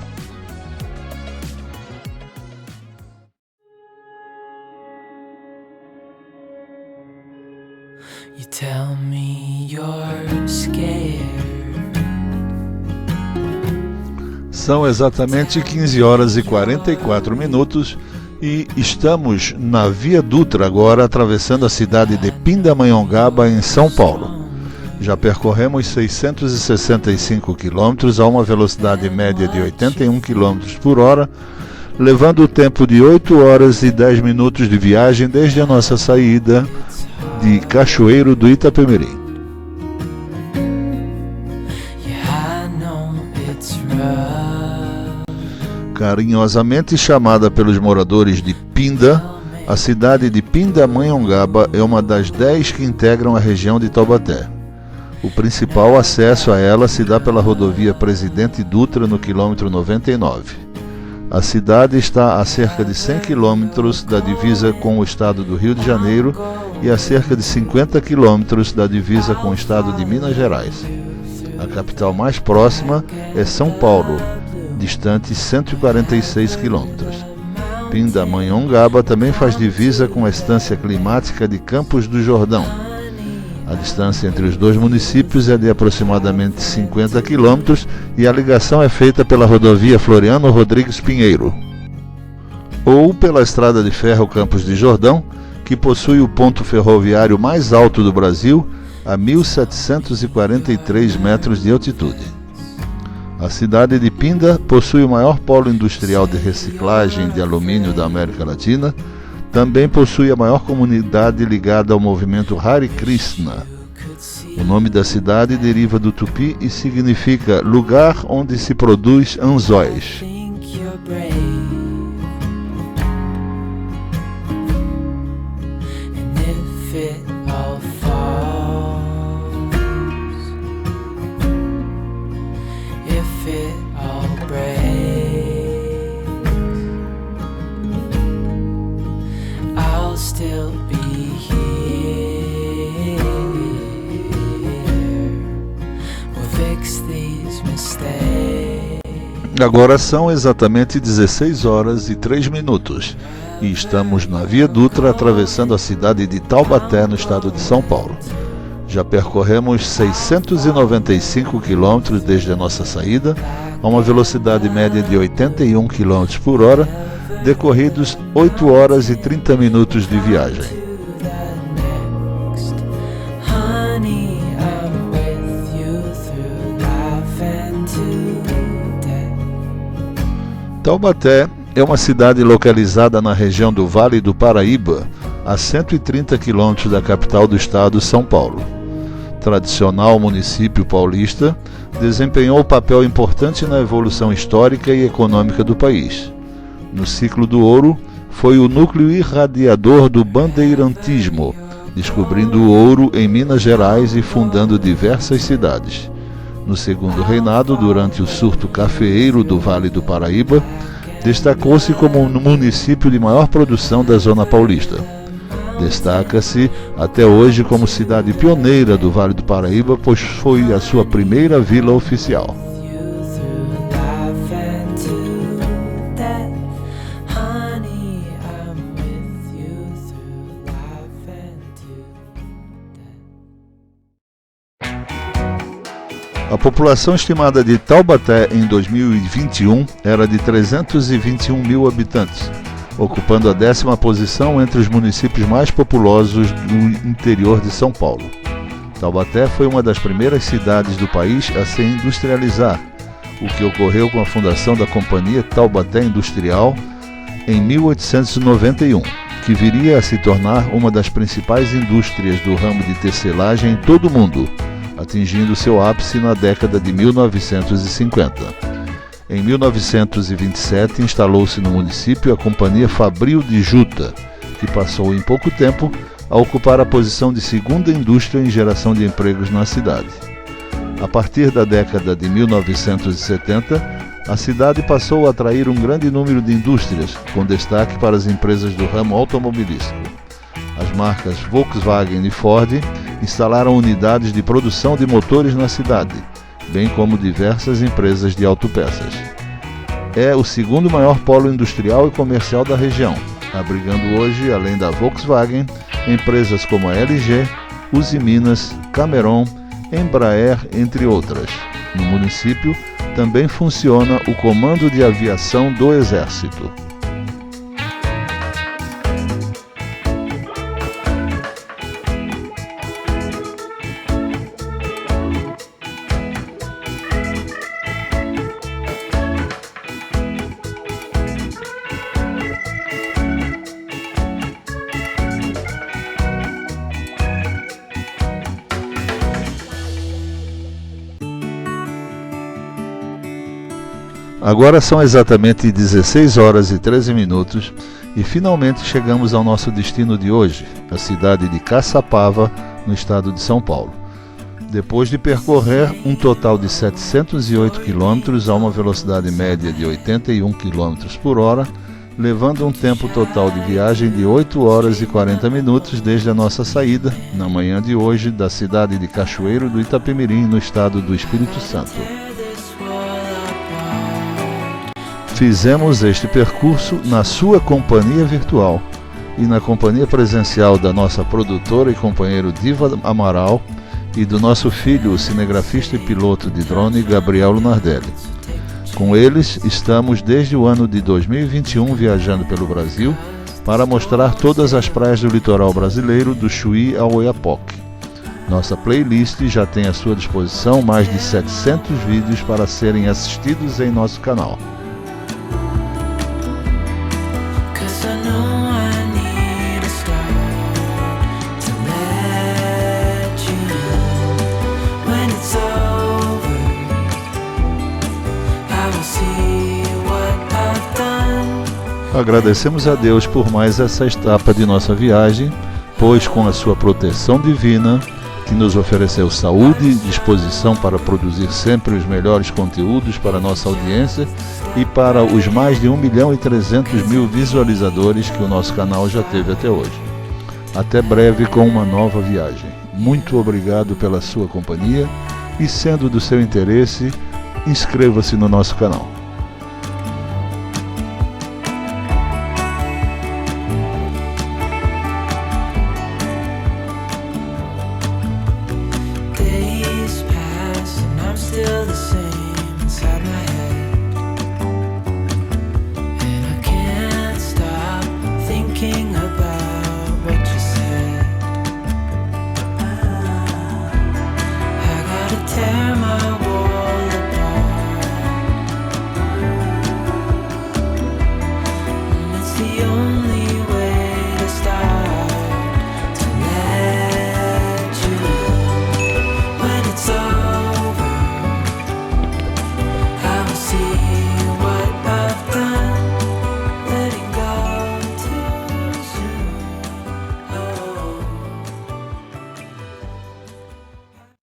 You tell me you're scared. São exatamente 15 horas e 44 minutos e estamos na Via Dutra agora, atravessando a cidade de Pindamonhangaba, em São Paulo. Já percorremos 665 quilômetros a uma velocidade média de 81 km por hora, levando o tempo de 8 horas e 10 minutos de viagem desde a nossa saída de Cachoeiro do Itapemirim. Carinhosamente chamada pelos moradores de Pinda, a cidade de Pindamonhangaba é uma das 10 que integram a região de Taubaté. O principal acesso a ela se dá pela rodovia Presidente Dutra no quilômetro 99. A cidade está a cerca de 100 quilômetros da divisa com o estado do Rio de Janeiro e a cerca de 50 quilômetros da divisa com o estado de Minas Gerais. A capital mais próxima é São Paulo, distante 146 quilômetros. Pindamonhangaba também faz divisa com a estância climática de Campos do Jordão. A distância entre os dois municípios é de aproximadamente 50 quilômetros e a ligação é feita pela rodovia Floriano Rodrigues Pinheiro, ou pela estrada de ferro Campos de Jordão, que possui o ponto ferroviário mais alto do Brasil, a 1.743 metros de altitude. A cidade de Pinda possui o maior polo industrial de reciclagem de alumínio da América Latina. Também possui a maior comunidade ligada ao movimento Hare Krishna. O nome da cidade deriva do tupi e significa lugar onde se produz anzóis. Still be here. We'll fix these mistakes. Agora são exatamente 16 horas e 3 minutos e estamos na Via Dutra atravessando a cidade de Taubaté, no estado de São Paulo. Já percorremos 695 quilômetros desde a nossa saída, a uma velocidade média de 81 km por hora, decorridos 8 horas e 30 minutos de viagem. Taubaté é uma cidade localizada na região do Vale do Paraíba, a 130 quilômetros da capital do estado, São Paulo. Tradicional município paulista, desempenhou papel importante na evolução histórica e econômica do país. No ciclo do ouro, foi o núcleo irradiador do bandeirantismo, descobrindo o ouro em Minas Gerais e fundando diversas cidades. No segundo reinado, durante o surto cafeeiro do Vale do Paraíba, destacou-se como o município de maior produção da zona paulista. Destaca-se até hoje como cidade pioneira do Vale do Paraíba, pois foi a sua primeira vila oficial. A população estimada de Taubaté em 2021 era de 321 mil habitantes, ocupando a 10ª posição entre os municípios mais populosos do interior de São Paulo. Taubaté foi uma das primeiras cidades do país a se industrializar, o que ocorreu com a fundação da Companhia Taubaté Industrial em 1891, que viria a se tornar uma das principais indústrias do ramo de tecelagem em todo o mundo, atingindo seu ápice na década de 1950. Em 1927, instalou-se no município a Companhia Fabril de Juta, que passou em pouco tempo a ocupar a posição de segunda indústria em geração de empregos na cidade. A partir da década de 1970, a cidade passou a atrair um grande número de indústrias, com destaque para as empresas do ramo automobilístico. As marcas Volkswagen e Ford instalaram unidades de produção de motores na cidade, bem como diversas empresas de autopeças. É o segundo maior polo industrial e comercial da região, abrigando hoje, além da Volkswagen, empresas como a LG, Uzi Minas, Cameron, Embraer, entre outras. No município também funciona o Comando de Aviação do Exército. Agora são exatamente 16 horas e 13 minutos e finalmente chegamos ao nosso destino de hoje, a cidade de Caçapava, no estado de São Paulo. Depois de percorrer um total de 708 quilômetros a uma velocidade média de 81 km por hora, levando um tempo total de viagem de 8 horas e 40 minutos desde a nossa saída, na manhã de hoje, da cidade de Cachoeiro do Itapemirim, no estado do Espírito Santo. Fizemos este percurso na sua companhia virtual e na companhia presencial da nossa produtora e companheiro Diva Amaral e do nosso filho, o cinegrafista e piloto de drone Gabriel Lunardelli. Com eles, estamos desde o ano de 2021 viajando pelo Brasil para mostrar todas as praias do litoral brasileiro, do Chuí ao Oiapoque. Nossa playlist já tem à sua disposição mais de 700 vídeos para serem assistidos em nosso canal. Agradecemos a Deus por mais essa etapa de nossa viagem, pois com a sua proteção divina, que nos ofereceu saúde e disposição para produzir sempre os melhores conteúdos para a nossa audiência e para os mais de 1.300.000 visualizadores que o nosso canal já teve até hoje. Até breve com uma nova viagem. Muito obrigado pela sua companhia e, sendo do seu interesse, inscreva-se no nosso canal.